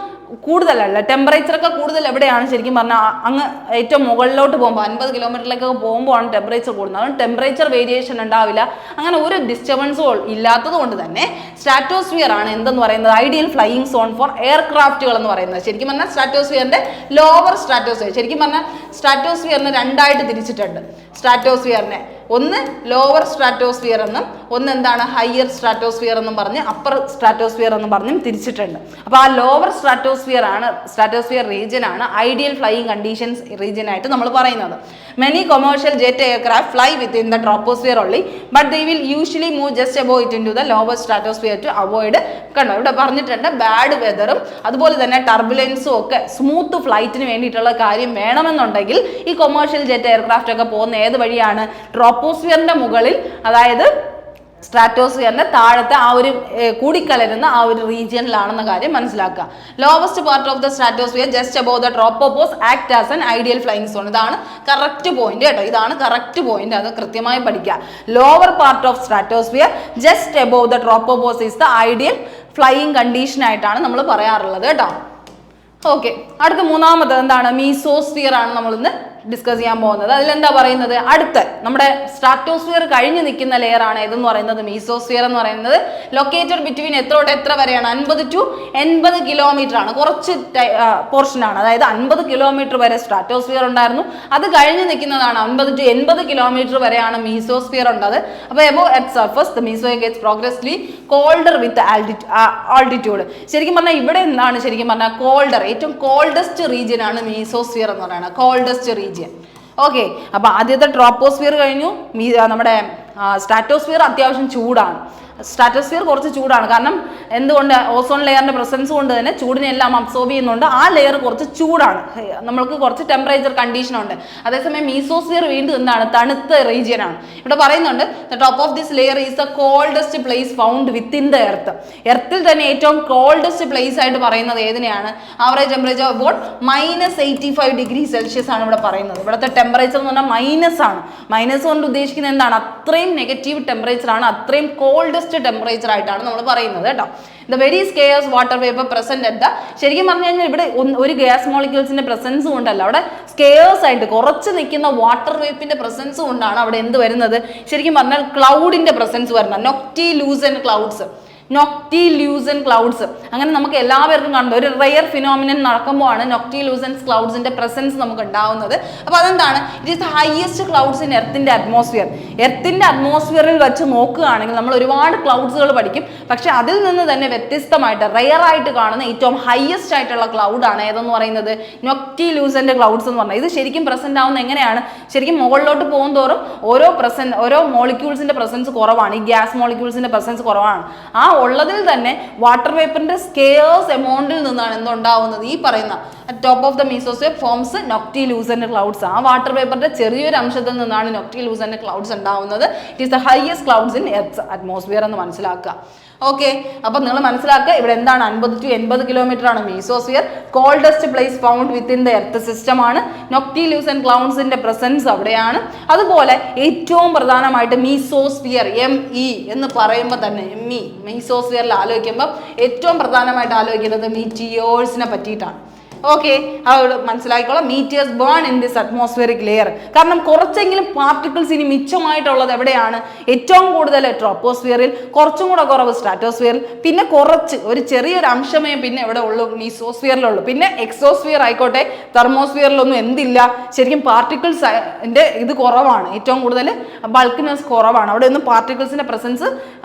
കൂടുതലല്ല. ടെമ്പറേച്ചർ ഒക്കെ കൂടുതൽ എവിടെയാണ് ശരിക്കും പറഞ്ഞാൽ അങ്ങ് ഏറ്റവും മുകളിലോട്ട് പോകുമ്പോൾ 50 കിലോമീറ്ററിലേക്കൊക്കെ പോകുമ്പോഴാണ് ടെമ്പറേച്ചർ കൂടുന്നത്. അതുകൊണ്ട് ടെമ്പറേച്ചർ വേരിയേഷൻ ഉണ്ടാവില്ല. അങ്ങനെ ഒരു ഡിസ്റ്റർബൻസും ഇല്ലാത്തത് കൊണ്ട് തന്നെ സ്ട്രാറ്റോസ്ഫിയർ ആണ് എന്തെന്ന് പറയുന്നത് ഐഡിയൽ ഫ്ലൈയിങ് സോൺ ഫോർ എയർക്രാഫ്റ്റുകൾ എന്ന് പറയുന്നത്. ശരിക്കും പറഞ്ഞാൽ സ്ട്രാറ്റോസ്ഫിയറിന്റെ ലോവർ സ്ട്രാറ്റോസ്ഫിയർ, ശരിക്കും പറഞ്ഞാൽ സ്ട്രാറ്റോസ്ഫിയറിനെ രണ്ടായിട്ട് തിരിച്ചിട്ടുണ്ട്. സ്ട്രാറ്റോസ്ഫിയറിനെ ഒന്ന് ലോവർ സ്ട്രാറ്റോസ്ഫിയർ എന്നും ഒന്ന് എന്താണ് ഹയർ സ്ട്രാറ്റോസ്ഫിയർ എന്നും പറഞ്ഞ് അപ്പർ സ്ട്രാറ്റോസ്ഫിയർ എന്നും പറഞ്ഞും തിരിച്ചിട്ടുണ്ട്. അപ്പോൾ ആ ലോവർ സ്ട്രാറ്റോസ്ഫിയർ റീജിയൻ ആണ് ഐഡിയൽ ഫ്ലൈയിങ് കണ്ടീഷൻസ് റീജിയൻ ആയിട്ട് നമ്മൾ പറയുന്നത്. Many commercial jet aircraft fly within the troposphere only, but they will usually move just above it into the lower stratosphere to avoid, കണ്ടോ ഇവിടെ പറഞ്ഞിട്ടുണ്ട്, bad വെതറും അതുപോലെ തന്നെ ടർബുലൻസും ഒക്കെ സ്മൂത്ത് ഫ്ലൈറ്റിന് വേണ്ടിയിട്ടുള്ള കാര്യം വേണമെന്നുണ്ടെങ്കിൽ ഈ കൊമേഴ്ഷ്യൽ ജെറ്റ് എയർക്രാഫ്റ്റ് ഒക്കെ പോകുന്ന ഏത് വഴിയാണ്? ട്രോപ്പോസ്ഫിയറിന്റെ മുകളിൽ, അതായത് സ്ട്രാറ്റോസ്ഫിയറിന്റെ താഴത്തെ ആ ഒരു കൂടിക്കലരുന്ന ആ ഒരു റീജിയനിലാണെന്ന കാര്യം മനസ്സിലാക്കുക. Lowest part of the stratosphere just above the tropopause act as an ideal flying zone. ഇതാണ് കറക്റ്റ് പോയിന്റ് കേട്ടോ, ഇതാണ് കറക്റ്റ് പോയിന്റ്, അത് കൃത്യമായി പഠിക്കുക. Lower part of stratosphere just above the tropopause is the ideal flying condition ആയിട്ടാണ് നമ്മൾ പറയാറുള്ളത് കേട്ടോ. ഓക്കെ, അടുത്ത മൂന്നാമത് എന്താണ്? മീസോസ്ഫിയർ ആണ് നമ്മൾ ഇന്ന് ഡിസ്കസ് ചെയ്യാൻ പോകുന്നത്. അതിലെന്താ പറയുന്നത്? അടുത്ത നമ്മുടെ സ്ട്രാറ്റോസ്ഫിയർ കഴിഞ്ഞ് നിൽക്കുന്ന ലെയർ ആണ് ഇതെന്ന് പറയുന്നത് മീസോസ്ഫിയർ എന്ന് പറയുന്നത്. ലൊക്കേറ്റഡ് ബിറ്റ്വീൻ എത്ര തൊട്ട് എത്ര വരെയാണ്? 50 to 80 കിലോമീറ്റർ ആണ്, കുറച്ച് പോർഷൻ ആണ്. അതായത് 50 കിലോമീറ്റർ വരെ സ്ട്രാറ്റോസ്ഫിയർ ഉണ്ടായിരുന്നു, അത് കഴിഞ്ഞ് നിൽക്കുന്നതാണ് 50 to 80 കിലോമീറ്റർ വരെയാണ് മീസോസ്ഫിയർ ഉള്ളത്. അപ്പോൾ above at surface the mesosphere gets progressively colder with altitude. ശരിക്കും പറഞ്ഞാൽ ഇവിടെ എന്താണ് ശരിക്കും പറഞ്ഞാൽ കോൾഡർ, ഏറ്റവും കോൾഡസ്റ്റ് റീജിയൻ ആണ് മീസോസ്ഫിയർ എന്ന് പറയുന്നത്, കോൾഡസ്റ്റ് റീജിയൻ. ഓക്കെ, അപ്പൊ ആദ്യത്തെ ട്രോപ്പോസ്ഫിയർ കഴിഞ്ഞു, നമ്മുടെ സ്ട്രാറ്റോസ്ഫിയർ അത്യാവശ്യം ചൂടാണ്. സ്ട്രാറ്റോസ്ഫിയർ കുറച്ച് ചൂടാണ്, കാരണം എന്തുകൊണ്ട്? ഓസോൺ ലെയറിന്റെ പ്രസൻസ് കൊണ്ട് തന്നെ ചൂടിനെല്ലാം അബ്സോർബ് ചെയ്യുന്നുണ്ട്. ആ ലെയർ കുറച്ച് ചൂടാണ്, നമ്മൾക്ക് കുറച്ച് ടെമ്പറേച്ചർ കണ്ടീഷൻ ഉണ്ട്. അതേസമയം മീസോസ്ഫിയർ വീണ്ടും എന്താണ്? തണുത്ത റീജിയൻ ആണ്. ഇവിടെ പറയുന്നുണ്ട് the top of this layer is the coldest place found within the earth. എർത്തിൽ തന്നെ ഏറ്റവും കോൾഡസ്റ്റ് പ്ലേസ് ആയിട്ട് പറയുന്നത് ഏതിനെയാണ്? Average temperature about -85 degree Celsius ആണ് ഇവിടെ പറയുന്നത്. ഇവിടുത്തെ ടെമ്പറേച്ചർ എന്ന് പറഞ്ഞാൽ മൈനസ് ആണ്. മൈനസ് കൊണ്ട് ഉദ്ദേശിക്കുന്നത് എന്താണ്? അത്രയും നെഗറ്റീവ് ടെമ്പറേച്ചർ ആണ്, അത്രയും കോൾഡസ്റ്റ് ടെമ്പറേച്ചർ ആയിട്ടാണ് നമ്മൾ പറയുന്നത് കേട്ടോ. The very scarce water vapour present at the, ശരിക്കും പറഞ്ഞു കഴിഞ്ഞാൽ ഇവിടെ ഒരു ഗ്യാസ് മോളിക്യൂൾസിന്റെ പ്രസൻസ് കൊണ്ടല്ല, അവിടെ സ്കെയർസ് ആയിട്ട് കുറച്ച് നിൽക്കുന്ന വാട്ടർ വേപ്പിന്റെ പ്രസൻസ് കൊണ്ടാണ് അവിടെ എന്ത് വരുന്നത്? ശരിക്കും പറഞ്ഞാൽ ക്ലൗഡിന്റെ പ്രസൻസ് വരുന്നത്, നൊക്ടിലൂസൻ ക്ലൗഡ്സ്. നൊക്ടിലൂസൻ ക്ലൗഡ്സ് അങ്ങനെ നമുക്ക് എല്ലാവർക്കും കണ്ടു ഒരു റെയർ ഫിനോമിനൻ നടക്കുമ്പോഴാണ് നൊക്ടിലൂസൻ ക്ലൗഡ്സിന്റെ പ്രസൻസ് നമുക്ക് ഉണ്ടാവുന്നത്. അപ്പോൾ അതെന്താണ്? It is the highest clouds in എർത്തിന്റെ അറ്റ്മോസ്ഫിയർ. എർത്തിന്റെ അറ്റ്മോസ്ഫിയറിൽ വെച്ച് നോക്കുകയാണെങ്കിൽ നമ്മൾ ഒരുപാട് ക്ലൗഡ്സുകൾ പഠിക്കും, പക്ഷെ അതിൽ നിന്ന് തന്നെ വ്യത്യസ്തമായിട്ട് റെയർ ആയിട്ട് കാണുന്ന ഏറ്റവും ഹയസ്റ്റ് ആയിട്ടുള്ള ക്ലൗഡാണ് ഏതെന്ന് പറയുന്നത്? നൊക്ടിലൂസന്റെ ക്ലൗഡ്സ് എന്ന് പറഞ്ഞാൽ. ഇത് ശരിക്കും പ്രസന്റ് ആവുന്ന എങ്ങനെയാണ്? ശരിക്കും മുകളിലോട്ട് പോകുന്തോറും ഓരോ മോളിക്യൂൾസിന്റെ പ്രസൻസ് കുറവാണ്, ഈ ഗ്യാസ് മോളിക്യൂൾസിന്റെ പ്രസൻസ് കുറവാണ്. ആ ഉള്ളതിൽ തന്നെ വാട്ടർ വേപ്പറിന്റെ സ്കെയർസ് എമൗണ്ടിൽ നിന്നാണ് എന്തുണ്ടാവുന്നത്? ഈ പറയുന്ന top of the mesosphere forms noctilucent clouds. ആ വാട്ടർ വേപ്പറിന്റെ ചെറിയൊരു അംശത്തിൽ നിന്നാണ് നൊക്ടിലൂസന്റ് ക്ലൗഡ്സ് ഉണ്ടാവുന്നത്. It is the highest clouds in earth atmosphere എന്ന് മനസ്സിലാക്കുക. ഓക്കെ, അപ്പൊ നിങ്ങൾ മനസ്സിലാക്കുക ഇവിടെ എന്താണ്? 50 to 80 കിലോമീറ്റർ ആണ് mesosphere. Coldest place found within the earth system ആണ്. നൊക്ടിലൂസൻ ക്ലൗഡ്സിന്റെ പ്രസൻസ് അവിടെയാണ്. അതുപോലെ ഏറ്റവും പ്രധാനമായിട്ട് മീസോസ്ഫിയർ ME എന്ന് പറയുമ്പോൾ തന്നെ മീസോസ്ഫിയറിൽ ആലോചിക്കുമ്പോൾ ഏറ്റവും പ്രധാനമായിട്ട് ആലോചിക്കുന്നത് മീറ്റിയേഴ്സിനെ പറ്റിയിട്ടാണ്. ഓക്കെ, അത് മനസ്സിലാക്കിക്കോളാം. Meteors burn in this atmospheric layer. കാരണം കുറച്ചെങ്കിലും പാർട്ടിക്കിൾസ് ഇനി മിച്ചമായിട്ടുള്ളത് എവിടെയാണ്? ഏറ്റവും കൂടുതൽ ട്രോപ്പോസ്ഫിയറിൽ, കുറച്ചും കൂടെ കുറവ് സ്ട്രാറ്റോസ്ഫിയറിൽ, പിന്നെ കുറച്ച് ഒരു ചെറിയൊരു അംശമേ പിന്നെ എവിടെ ഉള്ളൂ? മീസോസ്ഫിയറിലുള്ളൂ. പിന്നെ എക്സോസ്ഫിയർ ആയിക്കോട്ടെ, തെർമോസ്ഫിയറിലൊന്നും എന്തില്ല, ശരിക്കും പാർട്ടിക്കിൾസിന്റെ ഇത് കുറവാണ്, ഏറ്റവും കൂടുതൽ ബൾക്കിനെസ് കുറവാണ്. അവിടെ ഒന്നും പാർട്ടിക്കിൾസിന്റെ പ്രസൻസ്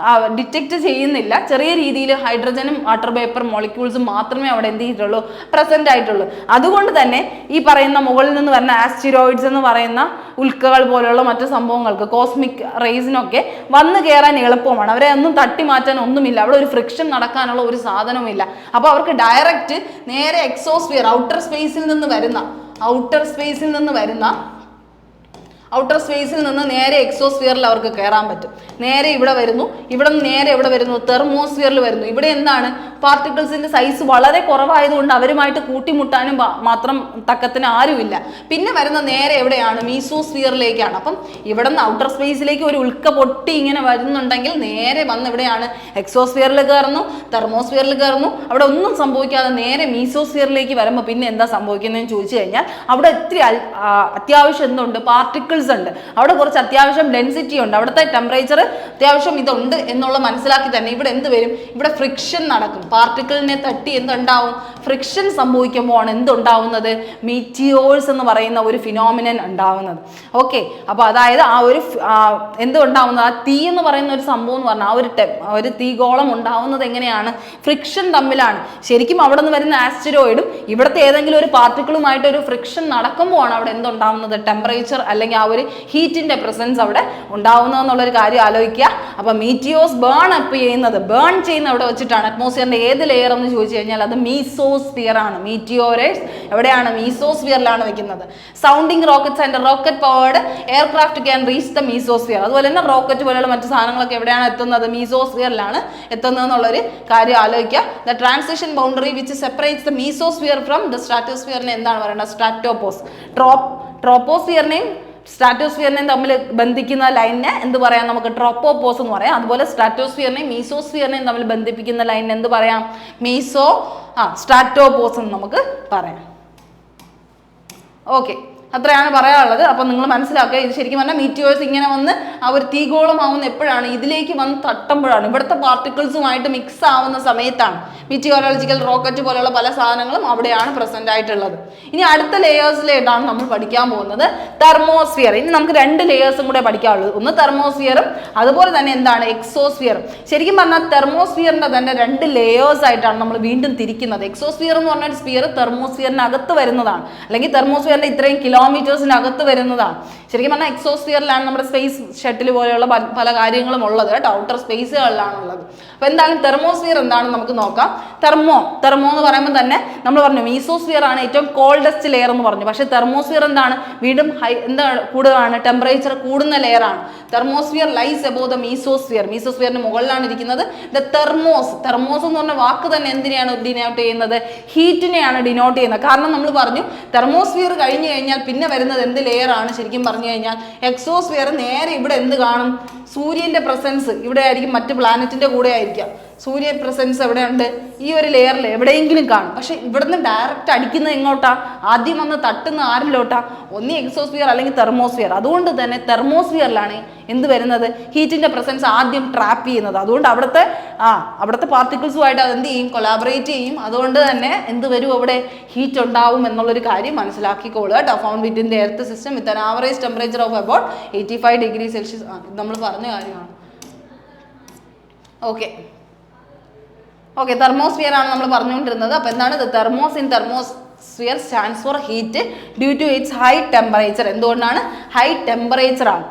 ഡിറ്റക്ട് ചെയ്യുന്നില്ല. ചെറിയ രീതിയിൽ ഹൈഡ്രജനും വാട്ടർ വേപ്പർ മോളിക്യൂൾസും മാത്രമേ അവിടെ എന്ത് ചെയ്തിട്ടുള്ളൂ? പ്രസന്റ് ആയിട്ട്. അതുകൊണ്ട് തന്നെ ഈ പറയുന്ന മുകളിൽ നിന്ന് വരുന്ന ആസ്റ്റിറോയിഡ്സ് എന്ന് പറയുന്ന ഉൽക്കകൾ പോലെയുള്ള മറ്റു സംഭവങ്ങൾക്ക്, കോസ്മിക് റേസിനൊക്കെ വന്നു കയറാൻ എളുപ്പമാണ്. അവരെ ഒന്നും തട്ടി മാറ്റാൻ ഒന്നുമില്ല, അവിടെ ഒരു ഫ്രിക്ഷൻ നടക്കാനുള്ള ഒരു സാധനവുമില്ല. അപ്പോൾ അവർക്ക് ഡയറക്റ്റ് നേരെ എക്സോസ്ഫിയർ ഔട്ടർ സ്പേസിൽ നിന്ന് വരുന്ന ഔട്ടർ സ്പേസിൽ നിന്ന് നേരെ എക്സോസ്ഫിയറിൽ അവർക്ക് കയറാൻ പറ്റും. നേരെ ഇവിടെ വരുന്നു, ഇവിടെ നിന്ന് നേരെ എവിടെ വരുന്നു, തെർമോസ്ഫിയറിൽ വരുന്നു. ഇവിടെ എന്താണ്, പാർട്ടിക്കിൾസിന്റെ സൈസ് വളരെ കുറവായതുകൊണ്ട് അവരുമായിട്ട് കൂട്ടിമുട്ടാനും മാത്രം തക്കത്തിന് ആരുമില്ല. പിന്നെ വരുന്ന നേരെ എവിടെയാണ്, മീസോസ്ഫിയറിലേക്കാണ്. അപ്പം ഇവിടെ നിന്ന് ഔട്ടർ സ്പേസിലേക്ക് ഒരു ഉൽക്ക പൊട്ടി ഇങ്ങനെ വരുന്നുണ്ടെങ്കിൽ നേരെ വന്ന് എവിടെയാണ്, എക്സോസ്ഫിയറിൽ കയറുന്നു, തെർമോസ്ഫിയറിൽ കയറുന്നു. അവിടെ ഒന്നും സംഭവിക്കാതെ നേരെ മീസോസ്ഫിയറിലേക്ക് വരുമ്പോൾ പിന്നെ എന്താ സംഭവിക്കുന്നതെന്ന് ചോദിച്ചു കഴിഞ്ഞാൽ അവിടെ ഇത്തിരി അത്യാവശ്യം എന്തുണ്ട്, പാർട്ടിക്കിൾസ് ഉണ്ട്. അവിടെ കുറച്ച് അത്യാവശ്യം ഡെൻസിറ്റി ഉണ്ട്, അവിടുത്തെ ടെമ്പറേച്ചർ അത്യാവശ്യം ഇതുണ്ട് എന്നുള്ളത് മനസ്സിലാക്കി തന്നെ ഇവിടെ എന്ത് വരും, ഇവിടെ ഫ്രിക്ഷൻ നടക്കും. പാർട്ടിക്കിളിനെ തട്ടി എന്തുണ്ടാവും, ഫ്രിക്ഷൻ സംഭവിക്കുമ്പോൾ ആണ് എന്തുണ്ടാവുന്നത്, മീറ്റിയോഴ്സ് എന്ന് പറയുന്ന ഒരു ഫിനോമിനൻ ഉണ്ടാവുന്നത്. ഓക്കെ, അപ്പോൾ അതായത് ആ ഒരു എന്തുണ്ടാവുന്നത്, ആ തീ എന്ന് പറയുന്ന ഒരു സംഭവം എന്ന് പറഞ്ഞാൽ ആ ഒരു തീഗോളം ഉണ്ടാവുന്നത് എങ്ങനെയാണ്, ഫ്രിക്ഷൻ തമ്മിലാണ്. ശരിക്കും അവിടെ നിന്ന് വരുന്ന ആസ്റ്ററോയിഡും ഇവിടുത്തെ ഏതെങ്കിലും ഒരു പാർട്ടിക്കിളുമായിട്ട് ഒരു ഫ്രിക്ഷൻ നടക്കുമ്പോഴാണ് അവിടെ എന്തുണ്ടാവുന്നത്, ടെമ്പറേച്ചർ അല്ലെങ്കിൽ ആ ഒരു ഹീറ്റിന്റെ പ്രസൻസ് അവിടെ ഉണ്ടാവുന്നതെന്നുള്ളൊരു കാര്യം ആലോചിക്കുക. അപ്പൊ മീറ്റിയോസ് ബേൺ ചെയ്യുന്ന അവിടെ വെച്ചിട്ടാണ്. അറ്റ്മോസ്ഫിയറിന്റെ ഏത് ലെയർ എന്ന് ചോദിച്ചു കഴിഞ്ഞാൽ അത് മീസോസ്ഫിയർ ആണ്. മീറ്റിയോറേഴ്സ് എവിടെയാണ്, മീസോസ്ഫിയറിലാണ് വെക്കുന്നത്. Sounding rockets and rocket powered aircraft can reach the mesosphere. അതുപോലെ തന്നെ റോക്കറ്റ് പോലെയുള്ള മറ്റു സാധനങ്ങളൊക്കെ എവിടെയാണ് എത്തുന്നത്, മീസോസ്ഫിയറിലാണ് എത്തുന്നത് എന്നുള്ളൊരു കാര്യം ആലോചിക്കുക. The transition boundary which separates the mesosphere from the സ്ട്രാറ്റോസ്ഫിയറിനെ എന്താണ് പറയുന്നത്, സ്ട്രാറ്റോപോസ്. ട്രോപ്പോസ്ഫിയറിനെയും സ്ട്രാറ്റോസ്ഫിയറിനെയും തമ്മിൽ ബന്ധിക്കുന്ന ലൈനിനെ എന്ത് പറയാം, നമുക്ക് ട്രോപ്പോപോസ് എന്ന് പറയാം. അതുപോലെ സ്ട്രാറ്റോസ്ഫിയറിനെയും മീസോസ്ഫിയറിനെയും തമ്മിൽ ബന്ധിപ്പിക്കുന്ന ലൈനിനെ എന്ത് പറയാം, സ്ട്രാറ്റോപോസ് എന്ന് നമുക്ക് പറയാം. ഓക്കെ, അത്രയാണ് പറയാനുള്ളത്. അപ്പം നിങ്ങൾ മനസ്സിലാക്കുക, ഇത് ശരിക്കും പറഞ്ഞാൽ മീറ്റിയോഴ്സ് ഇങ്ങനെ വന്ന് ആ ഒരു തീഗോളമാവുന്ന എപ്പോഴാണ്, ഇതിലേക്ക് വന്ന് തട്ടുമ്പോഴാണ്, ഇവിടുത്തെ പാർട്ടിക്കിൾസുമായിട്ട് മിക്സ് ആവുന്ന സമയത്താണ്. മീറ്റിയോറോളജിക്കൽ റോക്കറ്റ് പോലെയുള്ള പല സാധനങ്ങളും അവിടെയാണ് പ്രസന്റ് ആയിട്ടുള്ളത്. ഇനി അടുത്ത ലെയേഴ്സിലേട്ടാണ് നമ്മൾ പഠിക്കാൻ പോകുന്നത്, തെർമോസ്ഫിയർ. ഇനി നമുക്ക് 2 ലെയേഴ്സും കൂടെ പഠിക്കാനുള്ളത്, ഒന്ന് തെർമോസ്ഫിയറും അതുപോലെ തന്നെ എന്താണ്, എക്സോസ്ഫിയറും. ശരിക്കും പറഞ്ഞാൽ തെർമോസ്ഫിയറിന്റെ തന്നെ 2 ലെയേഴ്സ് ആയിട്ടാണ് നമ്മൾ വീണ്ടും തിരിക്കുന്നത്. എക്സോസ്ഫിയർ എന്ന് പറഞ്ഞ സ്ഫിയർ തെർമോസ്ഫിയറിനകത്ത് വരുന്നതാണ്, അല്ലെങ്കിൽ തെർമോസ്ഫിയറിന്റെ ഇത്രയും കിലോമീറ്റേഴ്സിനകത്ത് വരുന്നതാണ്. ശരിക്കും പറഞ്ഞാൽ എക്സോസ്ഫിയറിലാണ് നമ്മുടെ സ്പേസ് ഷട്ടിൽ പോലെയുള്ള പല കാര്യങ്ങളും ഉള്ളത് കേട്ടോ, ഔട്ടർ സ്പേസുകളിലാണ് ഉള്ളത്. അപ്പൊ എന്തായാലും തെർമോസ്ഫിയർ എന്താണെന്ന് നമുക്ക് നോക്കാം. തെർമോ എന്ന് പറയുമ്പോൾ തന്നെ നമ്മൾ പറഞ്ഞു മീസോസ്ഫിയർ ആണ് ഏറ്റവും കോൾഡസ്റ്റ് ലെയർ എന്ന് പറഞ്ഞു. പക്ഷെ തെർമോസ്ഫിയർ എന്താണ്, വീണ്ടും എന്താണ് കൂടുതലാണ്, ടെമ്പറേച്ചർ കൂടുന്ന ലെയർ ആണ്. Thermosphere lies above the mesosphere. മീസോസ്ഫിയറിന് മുകളിലാണ് ഇരിക്കുന്നത്. ദ തെർമോസ് എന്ന് പറഞ്ഞ വാക്ക് തന്നെ എന്തിനെയാണ് ഡിനോട്ട് ചെയ്യുന്നത്, ഹീറ്റിനെയാണ് ഡിനോട്ട് ചെയ്യുന്നത്. കാരണം നമ്മൾ പറഞ്ഞു തെർമോസ്ഫിയർ കഴിഞ്ഞു കഴിഞ്ഞാൽ പിന്നെ വരുന്നത് എന്ത് ലെയർ ആണ്, ശരിക്കും പറഞ്ഞു കഴിഞ്ഞാൽ എക്സോസ്ഫിയർ. നേരെ ഇവിടെ എന്ത് കാണും, സൂര്യന്റെ പ്രസൻസ് ഇവിടെ ആയിരിക്കും, മറ്റ് പ്ലാനറ്റിന്റെ കൂടെ ആയിരിക്കാം. സൂര്യ പ്രസൻസ് എവിടെയുണ്ട്, ഈ ഒരു ലെയറിൽ എവിടെയെങ്കിലും കാണും. പക്ഷെ ഇവിടുന്ന് ഡയറക്റ്റ് അടിക്കുന്നത് എങ്ങോട്ടാ, ആദ്യം വന്ന് തട്ടുന്ന ആരിലോട്ടാ, ഒന്നി എക്സോസ്ഫിയർ അല്ലെങ്കിൽ തെർമോസ്ഫിയർ. അതുകൊണ്ട് തന്നെ തെർമോസ്ഫിയറിലാണ് എന്ത് വരുന്നത്, ഹീറ്റിന്റെ പ്രസൻസ് ആദ്യം ട്രാപ്പ് ചെയ്യുന്നത്. അതുകൊണ്ട് അവിടുത്തെ പാർട്ടിക്കിൾസുമായിട്ട് അത് എന്ത് ചെയ്യും, കൊളാബറേറ്റ് ചെയ്യും. അതുകൊണ്ട് തന്നെ എന്ത് വരും, അവിടെ ഹീറ്റ് ഉണ്ടാവും എന്നുള്ളൊരു കാര്യം മനസ്സിലാക്കിക്കോളുക കേട്ടോ. Found within the earth system with an average temperature of about 85 degree Celsius. നമ്മൾ പറഞ്ഞ കാര്യമാണ്. ഓക്കെ, തെർമോസ്ഫിയർ ആണ് നമ്മൾ പറഞ്ഞുകൊണ്ടിരുന്നത്. അപ്പോൾ എന്താണ് thermosphere stands for heat due to its high temperature. എന്തുകൊണ്ടാണ്, ഹൈ ടെമ്പറേച്ചർ ആണ്.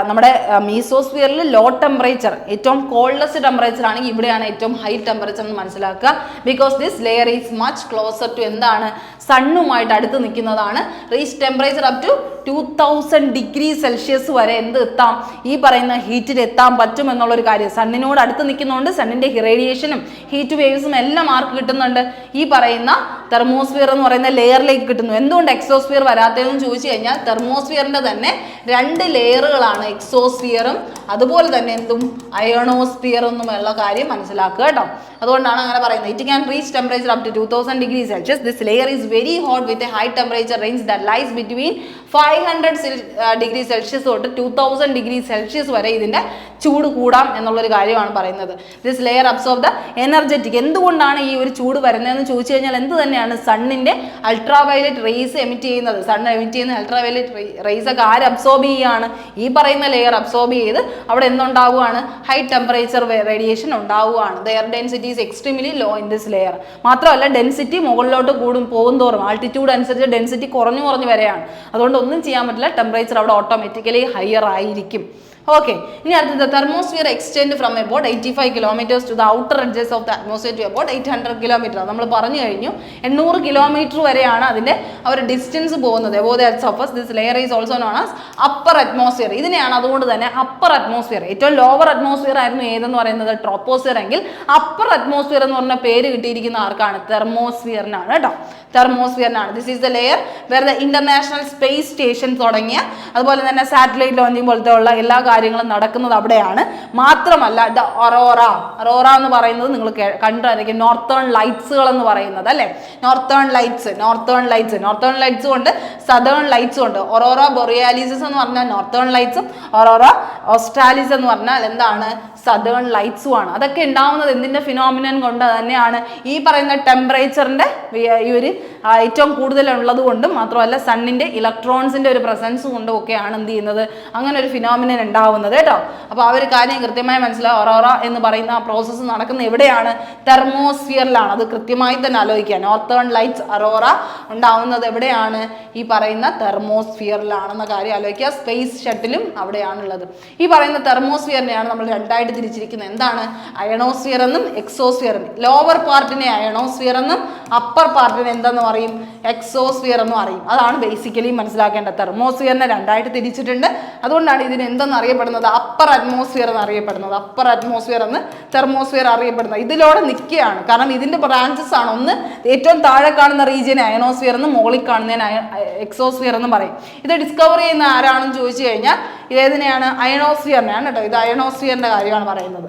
നമ്മുടെ മീസോസ്ഫിയറിൽ ലോ ടെമ്പറേച്ചർ, ഏറ്റവും കോൾഡസ്റ്റ് ടെമ്പറേച്ചർ ആണെങ്കിൽ ഇവിടെയാണ് ഏറ്റവും ഹൈ ടെമ്പറേച്ചർ എന്ന് മനസ്സിലാക്കുക. Because this layer is much closer to എന്താണ്, സണ്ണുമായിട്ട് അടുത്ത് നിൽക്കുന്നതാണ്. Reach temperature up to 2000 degree Celsius വരെ എന്ത് എത്താം, ഈ പറയുന്ന ഹീറ്റിൽ എത്താൻ പറ്റും എന്നുള്ളൊരു കാര്യം. സണ്ണിനോട് അടുത്ത് നിൽക്കുന്നതുകൊണ്ട് സണ്ണിന്റെ റേഡിയേഷനും ഹീറ്റ് വേവ്സും എല്ലാം ആർക്ക് കിട്ടുന്നുണ്ട്, ഈ പറയുന്ന തെർമോസ്ഫിയർ എന്ന് പറയുന്ന ലെയറിലേക്ക് കിട്ടുന്നു. എന്തുകൊണ്ട് എക്സോസ്ഫിയർ വരാത്തതെന്ന് ചോദിച്ചു കഴിഞ്ഞാൽ തെർമോസ്ഫിയറിന്റെ തന്നെ 2 ലെയറുകളാണ്, എക്സോസ്ഫിയറും അതുപോലെ തന്നെ എന്തും അയണോസ്ഫിയർ എന്നുമുള്ള കാര്യം മനസ്സിലാക്കുക കേട്ടോ. അതുകൊണ്ടാണ് അങ്ങനെ പറയുന്നത്. It can reach temperature up to 2000 degree Celsius. This layer is very hot with a high temperature range that lies between 500 degree Celsius തൊട്ട് 2000 ഡിഗ്രി സെൽഷ്യസ് വരെ ഇതിന്റെ ചൂട് കൂടാം എന്നുള്ളൊരു കാര്യമാണ് പറയുന്നത്. This layer absorb the energetic. എന്തുകൊണ്ടാണ് ഈ ഒരു ചൂട് വരുന്നതെന്ന് ചോദിച്ചു കഴിഞ്ഞാൽ എന്ത് തന്നെയാണ്, സണ്ണിന്റെ അൾട്രാവയലറ്റ് റേസ് എമിറ്റ് ചെയ്യുന്നത്. സൺ എമിറ്റ് ചെയ്യുന്ന അൾട്രാവയലറ്റ് റേസ് ഒക്കെ ആര് അബ്സോർബ് ചെയ്യുകയാണ്, ഈ പറയുന്ന ലെയർ അബ്സോർബ് ചെയ്ത് അവിടെ എന്തുണ്ടാവുകയാണ്, ഹൈ ടെമ്പറേച്ചർ റേഡിയേഷൻ ഉണ്ടാവുകയാണ്. There density is extremely low in this layer. മാത്രമല്ല ഡെൻസിറ്റി മുകളിലോട്ട് പോകും തോറും ആൾട്ടിറ്റ്യൂഡ് അനുസരിച്ച് ഡെൻസിറ്റി കുറഞ്ഞു വരെയാണ്. അതുകൊണ്ട് ഒന്നും ചെയ്യാൻ പറ്റില്ല, ടെമ്പറേച്ചർ അവിടെ ഓട്ടോമാറ്റിക്കലി ഹയർ ആയിരിക്കും. ഓക്കെ, ഇനി അടുത്തത് thermosphere extend from about 85 kilometres to the outer edges of the atmosphere to about 800 kilometre. നമ്മൾ പറഞ്ഞു കഴിഞ്ഞു 800 കിലോമീറ്റർ വരെയാണ് അതിന്റെ ഒരു ഡിസ്റ്റൻസ് പോകുന്നത്. Above the earth surface this layer is also known as upper atmosphere. ഇതിനെയാണ് അതുകൊണ്ട് തന്നെ അപ്പർ അറ്റ്മോസ്ഫിയർ. ഏറ്റവും ലോവർ അറ്റ്മോസ്ഫിയർ ആയിരുന്നു ഏതെന്ന് പറയുന്നത് ട്രോപ്പോസ്ഫിയർ എങ്കിൽ അപ്പർ അറ്റ്മോസ്ഫിയർ എന്ന് പറഞ്ഞ പേര് കിട്ടിയിരിക്കുന്ന ആർക്കാണ്? തെർമോസ്ഫിയറിനാണ് കേട്ടോ, തെർമോസ്ഫിയറിനാണ്. This is the layer where the International Space Station തുടങ്ങിയ അതുപോലെ തന്നെ സാറ്റലൈറ്റ് ലോഞ്ചിങ് പോലത്തെ ഉള്ള എല്ലാ കാര്യങ്ങളും നടക്കുന്നത് അവിടെയാണ്. മാത്രമല്ല ദ അറോറ എന്ന് പറയുന്നത് നിങ്ങൾ കണ്ടായിരിക്കും, നോർത്തേൺ ലൈറ്റ്സുകൾ എന്ന് പറയുന്നത് അല്ലെ, നോർത്തേൺ ലൈറ്റ്സ് കൊണ്ട് സദേൺ ലൈറ്റ്സും ഉണ്ട്. ഒറോറ ബൊറിയാലിസിസ് എന്ന് പറഞ്ഞാൽ നോർത്തേൺ ലൈറ്റ്സും ഒറോറ ഓസ്ട്രാലിസ് എന്ന് പറഞ്ഞാൽ എന്താണ്? സദേൺ ലൈറ്റ്സും ആണ്. അതൊക്കെ ഉണ്ടാവുന്നത് എന്തിന്റെ ഫിനോമിനൻ കൊണ്ട് തന്നെയാണ്? ഈ പറയുന്ന ടെമ്പറേച്ചറിന്റെ ഈ ഒരു ഏറ്റവും കൂടുതൽ ഉള്ളത് കൊണ്ടും മാത്രമല്ല സണ്ണിന്റെ ഇലക്ട്രോൺസിന്റെ ഒരു പ്രസൻസ് കൊണ്ടും ഒക്കെയാണ് എന്ത് ചെയ്യുന്നത്, അങ്ങനെ ഒരു ഫിനോമിനൻ ഉണ്ടാവുന്നത് കേട്ടോ. അപ്പൊ ആ ഒരു കാര്യം കൃത്യമായി മനസ്സിലാവും. ഒറോറ എന്ന് പറയുന്ന ആ പ്രോസസ്സ് നടക്കുന്ന എവിടെയാണ്? തെർമോസ്ഫിയറിലാണ്. അത് കൃത്യമായി തന്നെ ആലോചിക്കുക. നോർത്തേൺ ലൈറ്റ്സ് അറോറ ഉണ്ടാവുന്നത് എവിടെയാണ്? ഈ പറയുന്ന തെർമോസ്ഫിയറിലാണെന്ന കാര്യം ആലോചിക്കുക. സ്പേസ് ഷട്ടിലും അവിടെയാണുള്ളത്. ഈ പറയുന്ന തെർമോസ്ഫിയറിനെയാണ് നമ്മൾ രണ്ടായിട്ട് തിരിച്ചിരിക്കുന്നത്. എന്താണ്? അയണോസ്ഫിയർ എന്നും എക്സോസ്ഫിയർ എന്നും. ലോവർ പാർട്ടിനെ അയണോസ്ഫിയർ എന്നും അപ്പർ പാർട്ടിനെ എന്താന്ന് പറയും? എക്സോസ്ഫിയർ എന്നും അറിയും. അതാണ് ബേസിക്കലി മനസ്സിലാക്കേണ്ടത്. തെർമോസ്ഫിയറിനെ രണ്ടായിട്ട് തിരിച്ചിട്ടുണ്ട്. അതുകൊണ്ടാണ് ഇതിന് എന്തെന്ന് അറിയപ്പെടുന്നത്? അപ്പർ അറ്റ്മോസ്ഫിയർ എന്ന് അറിയപ്പെടുന്നത്. അപ്പർ അറ്റ്മോസ്ഫിയർ എന്ന് തെർമോസ്ഫിയർ അറിയപ്പെടുന്നത്. ഇതിലൂടെ നിൽക്കുകയാണ്. കാരണം ഇതിന്റെ ബ്രാഞ്ചസ് ആണ്. ഒന്ന് ഏറ്റവും താഴെ കാണുന്ന റീജിയനെ അയണോസ്ഫിയർ എന്നും മുകളിൽ കാണുന്നതിന് എക്സോസ്ഫിയർ എന്നും പറയും. ഇത് ഡിസ്കവർ ചെയ്യുന്ന ആരാണെന്ന് ചോദിച്ചു കഴിഞ്ഞാൽ ഇതേതിനെയാണ്? അയണോസ്ഫിയറിനെയാണ് കേട്ടോ. ഇത് അയണോസ്ഫിയറിന്റെ കാര്യമാണ് പറയുന്നത്.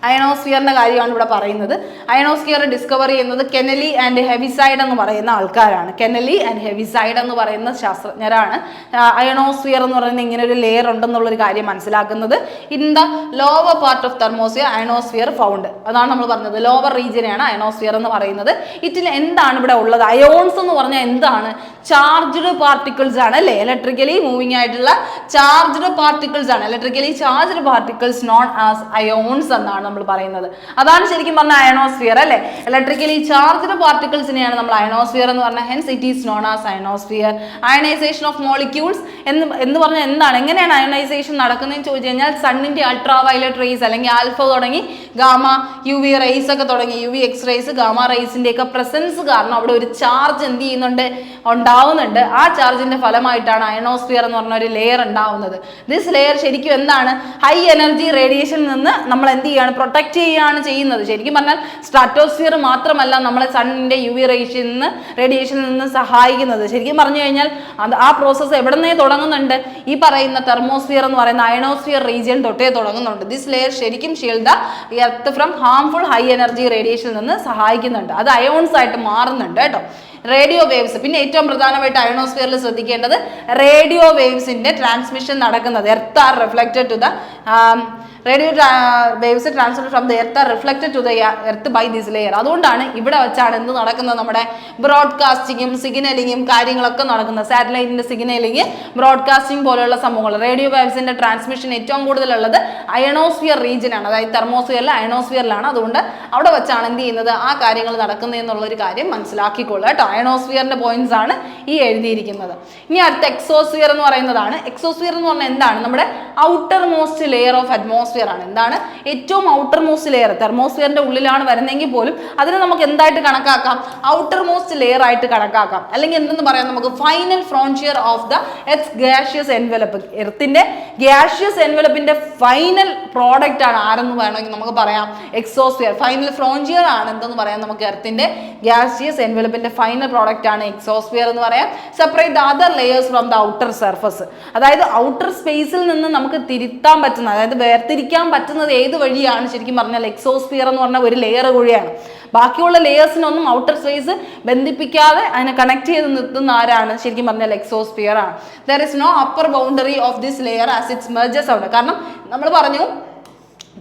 അയണോസ്ഫിയറിന്റെ കാര്യമാണ് ഇവിടെ പറയുന്നത്. അയണോസ്ഫിയർ ഡിസ്കവർ ചെയ്യുന്നത് കെനലി ആൻഡ് ഹെവിസൈഡ് എന്ന് പറയുന്ന ആൾക്കാരാണ്. കെനലി ആൻഡ് ഹെവിസൈഡ് എന്ന് പറയുന്ന ശാസ്ത്രജ്ഞരാണ് അയണോസ്ഫിയർ എന്ന് പറയുന്ന ഇങ്ങനെ ഒരു ലെയർ ഉണ്ടെന്നുള്ളൊരു കാര്യം മനസ്സിലാക്കുന്നത്. In the lower part of thermosphere ionosphere found. അതാണ് നമ്മൾ പറഞ്ഞത്, ലോവർ റീജിയനെയാണ് അയണോസ്ഫിയർ എന്ന് പറയുന്നത്. ഇതിൽ എന്താണ് ഇവിടെ ഉള്ളത്? അയോൺസ് എന്ന് പറഞ്ഞാൽ എന്താണ്? ചാർജ്ഡ് പാർട്ടിക്കിൾസ് ആണ് അല്ലേ? ഇലക്ട്രിക്കലി മൂവിങ് ആയിട്ടുള്ള ചാർജ്ഡ് പാർട്ടിക്കിൾസ് ആണ്. Electrically charged particles known as ions എന്നാണ് നമ്മൾ പറയുന്നത്. അതാണ് ശരിക്കും പറഞ്ഞ അയണോസ്ഫിയർ അല്ലെ. ഇലക്ട്രിക്കലി ചാർജ്ഡ് പാർട്ടിക്കിൾസിനെയാണ് നമ്മൾ അയണോസ്ഫിയർ എന്ന് പറഞ്ഞാൽ. Hence it is known as ionosphere. Ionization of molecules എന്ന് പറഞ്ഞാൽ എന്താണ്? എങ്ങനെയാണ് അയണൈസേഷൻ നടക്കുന്നതെന്ന് ചോദിച്ചു കഴിഞ്ഞാൽ സണ്ണിന്റെ അൾട്രാ വയലറ്റ് റേസ് അല്ലെങ്കിൽ ആൽഫ തുടങ്ങി ഗാമ UV റേസ് ഒക്കെ തുടങ്ങി UV എക്സ് റേസ് ഗാമ റേസിന്റെ ഒക്കെ പ്രസൻസ് കാരണം അവിടെ ഒരു ചാർജ് എന്ത് ചെയ്യുന്നുണ്ട്? ഉണ്ടാവുന്നുണ്ട്. ആ ചാർജിന്റെ ഫലമായിട്ടാണ് അയണോസ്ഫിയർ എന്ന് പറഞ്ഞ ഒരു ലെയർ ഉണ്ടാവുന്നത്. ദിസ് ലെയർ ശരിക്കും എന്താണ്? ഹൈ എനർജി റേഡിയേഷനിൽ നിന്ന് നമ്മൾ എന്ത് ചെയ്യാണ്? പ്രൊട്ടക്ട് ചെയ്യുകയാണ് ചെയ്യുന്നത്. ശരിക്കും പറഞ്ഞാൽ സ്ട്രാറ്റോസ്ഫിയർ മാത്രമല്ല നമ്മളെ സണ്ണിന്റെ UV റേഡിയേഷനിൽ നിന്ന് സഹായിക്കുന്നത്. ശരിക്കും പറഞ്ഞു കഴിഞ്ഞാൽ ആ പ്രോസസ്സ് എവിടെ നിന്നേ തുടങ്ങുന്നുണ്ട്? ഈ പറയുന്ന തെർമോസ്ഫിയർ എന്ന് പറയുന്ന അയണോസ്ഫിയർ റീജിയൻ തൊട്ടേ തുടങ്ങുന്നുണ്ട്. ദിസ് ലെയർ ശരിക്കും shield the earth from harmful high energy റേഡിയേഷനിൽ നിന്ന് സഹായിക്കുന്നുണ്ട്. അത് അയോൺസ് ആയിട്ട് മാറുന്നുണ്ട് കേട്ടോ. റേഡിയോ വേവ്സ്, പിന്നെ ഏറ്റവും പ്രധാനമായിട്ട് അയണോസ്ഫിയറിൽ ശ്രദ്ധിക്കേണ്ടത് റേഡിയോ വേവ്സിന്റെ ട്രാൻസ്മിഷൻ നടക്കുന്നത്. Earth are reflected to the radio waves transmitted from the earth are reflected to the earth by this layer. അതുകൊണ്ടാണ് ഇവിടെ വെച്ചാണ് എന്ത് നടക്കുന്നത്? നമ്മുടെ ബ്രോഡ്കാസ്റ്റിങ്ങും സിഗ്നലിങ്ങും കാര്യങ്ങളൊക്കെ നടക്കുന്നത്. സാറ്റലൈറ്റിന്റെ സിഗ്നലിങ്, ബ്രോഡ്കാസ്റ്റിംഗ് പോലെയുള്ള സംഭവങ്ങൾ. റേഡിയോ വേവ്സിന്റെ ട്രാൻസ്മിഷൻ ഏറ്റവും കൂടുതലുള്ളത് അയണോസ്ഫിയർ റീജിയൻ ആണ്. അതായത് തെർമോസ്ഫിയറിൽ അയണോസ്ഫിയറിലാണ്. അതുകൊണ്ട് അവിടെ വെച്ചാണ് എന്ത് ചെയ്യുന്നത്? ആ കാര്യങ്ങൾ നടക്കുന്നത് എന്നുള്ളൊരു കാര്യം മനസ്സിലാക്കിക്കൊള്ളുക കേട്ടോ. അയണോസ്ഫിയറിന്റെ പോയിന്റ്സ് ആണ് ഈ എഴുതിയിരിക്കുന്നത്. ഇനി അടുത്ത എക്സോസ്ഫിയർ എന്ന് പറയുന്നതാണ്. എക്സോസ്ഫിയർ എന്ന് പറഞ്ഞാൽ എന്താണ്? നമ്മുടെ outer most layer of atmosphere ആണ്. എന്താണ്? ഏറ്റവും ഔട്ടർ മോസ്റ്റ് ലെയർ. തെർമോസ്ഫിയറിന്റെ ഉള്ളിലാണ് വരുന്നതെങ്കിൽ പോലും അതിനെ നമുക്ക് എന്തായിട്ട് കണക്കാക്കാം? ഔട്ടർ മോസ്റ്റ് ലെയർ ആയിട്ട് കണക്കാക്കാം. അല്ലെങ്കിൽ എന്തെന്ന് പറയാം? നമുക്ക് final frontier of the earth gaseous envelope. എർത്തിന്റെ ഗ്യാഷ്യസ് എൻവലപ്പിന്റെ ഫൈനൽ പ്രോഡക്റ്റ് ആണ് ആരെന്ന് വേണമെങ്കിൽ നമുക്ക് പറയാം എക്സോസ്ഫിയർ. ഫൈനൽ ഫ്രോണ്ടിയർ ആണ് എന്തെന്ന് പറയാം? നമുക്ക് എർത്തിന്റെ ഗ്യാഷ്യസ് എൻവലപ്പിന്റെ ഫൈനൽ പ്രോഡക്റ്റ് ആണ് എക്സോസ്ഫിയർ എന്ന് പറയാം. Separate the other layers from the outer surface. അതായത് ഔട്ടർ സ്പേസിൽ നിന്ന് നമുക്ക് തിരുത്താൻ പറ്റുന്ന, അതായത് വേർതിരിക്കാൻ പറ്റുന്നത് ഏത് വഴിയാണ്? ശരിക്കും പറഞ്ഞാൽ എക്സോസ്ഫിയർ എന്ന് പറഞ്ഞ ഒരു ലെയർ വഴിയാണ്. ബാക്കിയുള്ള ലെയേഴ്സിനൊന്നും ഔട്ടർ സ്പേസ് ബന്ധിപ്പിക്കാതെ അതിനെ കണക്ട് ചെയ്ത് നിർത്തുന്ന ആരാണ്? ശരിക്കും പറഞ്ഞാൽ എക്സോസ്ഫിയർ ആണ്. There is no upper boundary of this layer as it's merges out. കാരണം നമ്മൾ പറഞ്ഞു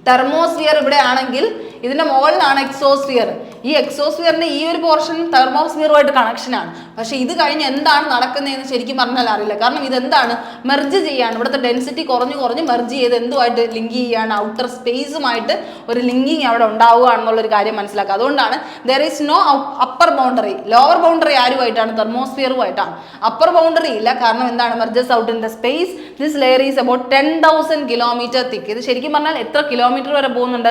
തെർമോസ്ഫിയർ ഇവിടെ ആണെങ്കിൽ ഇതിന്റെ മുകളിലാണ് എക്സോസ്ഫിയർ. ഈ എക്സോസ്ഫിയറിന്റെ ഈ ഒരു പോർഷൻ തെർമോസ്ഫിയറുമായിട്ട് കണക്ഷനാണ്. പക്ഷെ ഇത് കഴിഞ്ഞ് എന്താണ് നടക്കുന്നതെന്ന് ശരിക്കും പറഞ്ഞാൽ അറിയില്ല. കാരണം ഇതെന്താണ്, മെർജ് ചെയ്യാണ്. ഇവിടുത്തെ ഡെൻസിറ്റി കുറഞ്ഞ് മെർജ് ചെയ്ത് എന്തുമായിട്ട് ലിങ്ക് ചെയ്യുകയാണ്, ഔട്ടർ സ്പേസുമായിട്ട് ഒരു ലിങ്കിങ് അവിടെ ഉണ്ടാവുക എന്നുള്ളൊരു കാര്യം മനസ്സിലാക്കുക. അതുകൊണ്ടാണ് there is no upper boundary. Lower boundary ആരുമായിട്ടാണ്, തെർമോസ്ഫിയറുമായിട്ടാണ്. അപ്പർ ബൗണ്ടറി ഇല്ല. കാരണം എന്താണ്, merges out in the space. This layer is about 10,000 kilometre thick. ഇത് ശരിക്കും പറഞ്ഞാൽ എത്ര കിലോമീറ്റർ വരെ പോകുന്നുണ്ട്,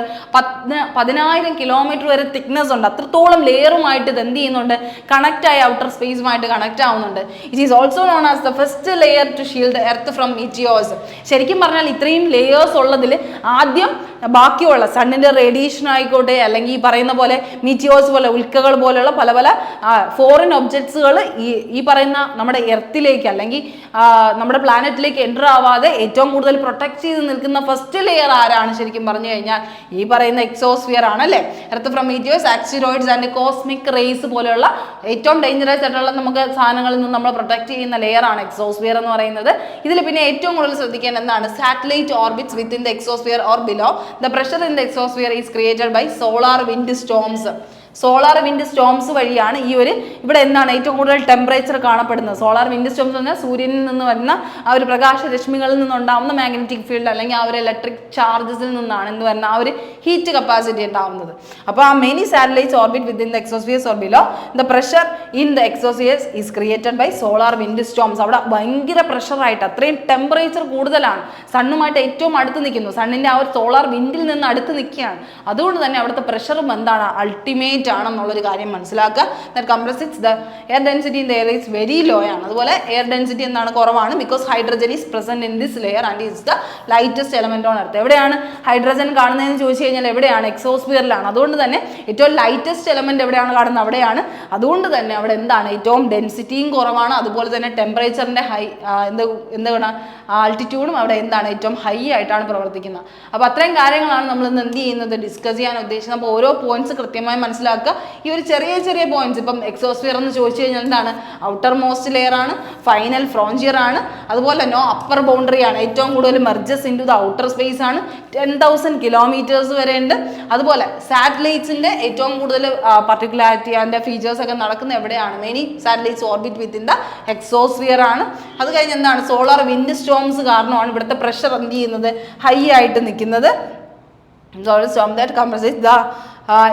10,000 കിലോമീറ്റർ വരെ തിക്നെസ് ഉണ്ട്. അത്രത്തോളം ലെയറുമായിട്ട് ഇത് എന്ത് ചെയ്യുന്നുണ്ട്, കണക്ട് ആയ ഔട്ടർ സ്പേസുമായിട്ട് കണക്ട് ആവുന്നുണ്ട്. It is also known as the first layer to shield earth from meteors. ശരിക്കും പറഞ്ഞാൽ ഇത്രയും ലെയേഴ്സ് ഉള്ളതിൽ ആദ്യം ബാക്കിയുള്ള സണ്ണിന്റെ റേഡിയേഷൻ ആയിക്കോട്ടെ, അല്ലെങ്കിൽ ഈ പറയുന്ന പോലെ മീറ്റിയോസ് പോലെ, ഉൽക്കകൾ പോലെയുള്ള പല പല ഫോറിൻ ഒബ്ജക്ട്സുകൾ ഈ പറയുന്ന നമ്മുടെ എർത്തിലേക്ക് അല്ലെങ്കിൽ നമ്മുടെ പ്ലാനറ്റിലേക്ക് എൻ്റർ ആവാതെ ഏറ്റവും കൂടുതൽ പ്രൊട്ടക്ട് ചെയ്ത് നിൽക്കുന്ന ഫസ്റ്റ് ലെയർ ആരാണ് ശരിക്കും പറഞ്ഞു കഴിഞ്ഞാൽ ഈ പറയുന്ന എക്സോസ്ഫിയർ ആണ് അല്ലേ. എർത്ത് ഫ്രം മീറ്റിയോസ്, ആക്സിഡോയിഡ്സ് ആൻഡ് കോസ്മിക് റേസ് പോലെയുള്ള ഏറ്റവും ഡേഞ്ചറസ് ആയിട്ടുള്ള നമുക്ക് സാധനങ്ങളിൽ നിന്ന് നമ്മൾ പ്രൊട്ടക്ട് ചെയ്യുന്ന ലെയർ ആണ് എക്സോസ്ഫിയർ എന്ന് പറയുന്നത്. ഇതിൽ പിന്നെ ഏറ്റവും കൂടുതൽ ശ്രദ്ധിക്കേണ്ട എന്താണ്, satellite orbits within the exosphere or below. The pressure in the exosphere is created by solar wind storms. Solar wind storms വഴിയാണ് ഈ ഒരു ഇവിടെ എന്താണ് ഏറ്റവും കൂടുതൽ ടെമ്പറേച്ചർ കാണപ്പെടുന്നത്. സോളാർ വിൻഡ് സ്റ്റോംസ് എന്ന് പറഞ്ഞാൽ സൂര്യനിൽ നിന്ന് വരുന്ന ആ ഒരു പ്രകാശരശ്മികളിൽ നിന്നുണ്ടാവുന്ന മാഗ്നറ്റിക് ഫീൽഡ് അല്ലെങ്കിൽ ആ ഒരു ഇലക്ട്രിക് ചാർജസിൽ നിന്നാണ് എന്ന് പറയുന്ന ആ ഒരു ഹീറ്റ് കപ്പാസിറ്റി ഉണ്ടാവുന്നത്. അപ്പോൾ ആ many satellites orbit within the exospheres or below. The pressure in the exospheres is created by solar wind storms. അവിടെ ഭയങ്കര പ്രഷറായിട്ട് അത്രയും ടെമ്പറേച്ചർ കൂടുതലാണ്, സണ്ണുമായിട്ട് ഏറ്റവും അടുത്ത് നിൽക്കുന്നു, സണ്ണിൻ്റെ ആ ഒരു സോളാർ വിൻഡിൽ നിന്ന് അടുത്ത് നിൽക്കുകയാണ്. അതുകൊണ്ട് തന്നെ അവിടുത്തെ പ്രഷറും എന്താണ്, അൾട്ടിമേറ്റ് ആണെന്നുള്ളൊരു കാര്യം മനസ്സിലാക്കുക. That compresses the air density in the air is very low ആണ്. അതുപോലെ എയർ ഡെൻസിറ്റി എന്താണ്, കുറവാണ്. Because hydrogen is present in this layer and is the lightest element on earth. എവിടെയാണ് ഹൈഡ്രജൻ കാണുന്നതെന്ന് ചോദിച്ചു കഴിഞ്ഞാൽ എവിടെയാണ്, എക്സോസ്ഫിയറിലാണ്. അതുകൊണ്ട് തന്നെ ഏറ്റവും ലൈറ്റസ്റ്റ് എലമെന്റ് എവിടെയാണ് കാണുന്നത്, അവിടെയാണ്. അതുകൊണ്ട് തന്നെ അവിടെ എന്താണ്, ഏറ്റവും ഡെൻസിറ്റിയും കുറവാണ്. അതുപോലെ തന്നെ ടെമ്പറേച്ചറിന്റെ എന്താണ് ആൾട്ടിറ്റ്യൂഡും അവിടെ എന്താണ് ഏറ്റവും ഹൈ ആയിട്ടാണ് പ്രവർത്തിക്കുന്നത്. അപ്പോൾ അത്രയും കാര്യങ്ങളാണ് നമ്മൾ ഇന്ന് എന്ത് ചെയ്യുന്നത്, ഡിസ്കസ് ചെയ്യാൻ ഉദ്ദേശിക്കുന്നത്. അപ്പോൾ ഓരോ പോയിന്റ്സ് കൃത്യമായി മനസ്സിലാക്കുക. ഈ ഒരു ചെറിയ ചെറിയ പോയിന്റ്സ്, ഇപ്പം എക്സോസ്ഫിയർ എന്ന് ചോദിച്ചു കഴിഞ്ഞാൽ എന്താണ്, ഔട്ടർ മോസ്റ്റ് ലെയർ ആണ്, ഫൈനൽ ഫ്രോഞ്ചിയർ ആണ്, അതുപോലെ നോ അപ്പർ ബൗണ്ടറി ആണ്, ഏറ്റവും കൂടുതൽ merges into the outer space ആണ്, 10,000 കിലോമീറ്റേഴ്സ് വരെ ഉണ്ട്. അതുപോലെ സാറ്റലൈറ്റ്സിന്റെ ഏറ്റവും കൂടുതൽ പർട്ടിക്കുലാരിറ്റി അതിന്റെ ഫീച്ചേഴ്സ് ഒക്കെ നടക്കുന്ന എവിടെയാണ്, many satellites orbit within the exosphere ആണ്. അത് കഴിഞ്ഞ് എന്താണ്, സോളാർ വിൻഡ് സ്റ്റോംസ് കാരണമാണ് ഇവിടുത്തെ പ്രഷർ എന്ത് ചെയ്യുന്നത്, ഹൈ ആയിട്ട് നിൽക്കുന്നത്. Storm that compresses the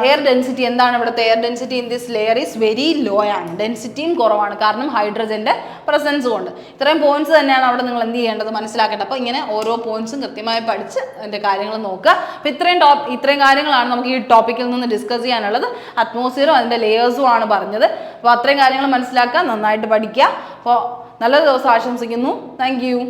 air density എന്താണ്, ഇവിടുത്തെ air density in this layer is very low ആണ്, ഡെൻസിറ്റിയും കുറവാണ്, കാരണം ഹൈഡ്രജന്റെ പ്രസൻസ് കൊണ്ട്. ഇത്രയും പോയിന്റ്സ് തന്നെയാണ് അവിടെ നിങ്ങൾ എന്ത് ചെയ്യേണ്ടത്, മനസ്സിലാക്കേണ്ടത്. അപ്പോൾ ഇങ്ങനെ ഓരോ പോയിന്റ്സും കൃത്യമായി പഠിച്ച് അതിൻ്റെ കാര്യങ്ങൾ നോക്കുക. അപ്പോൾ ഇത്രയും കാര്യങ്ങളാണ് നമുക്ക് ഈ ടോപ്പിക്കിൽ നിന്ന് ഡിസ്കസ് ചെയ്യാനുള്ളത്. അറ്റ്മോസ്ഫിയറും അതിൻ്റെ ലെയേഴ്സും ആണ് പറഞ്ഞത്. അപ്പോൾ അത്രയും കാര്യങ്ങൾ മനസ്സിലാക്കുക, നന്നായിട്ട് പഠിക്കുക. അപ്പോൾ നല്ലൊരു ദിവസം ആശംസിക്കുന്നു. Thank you.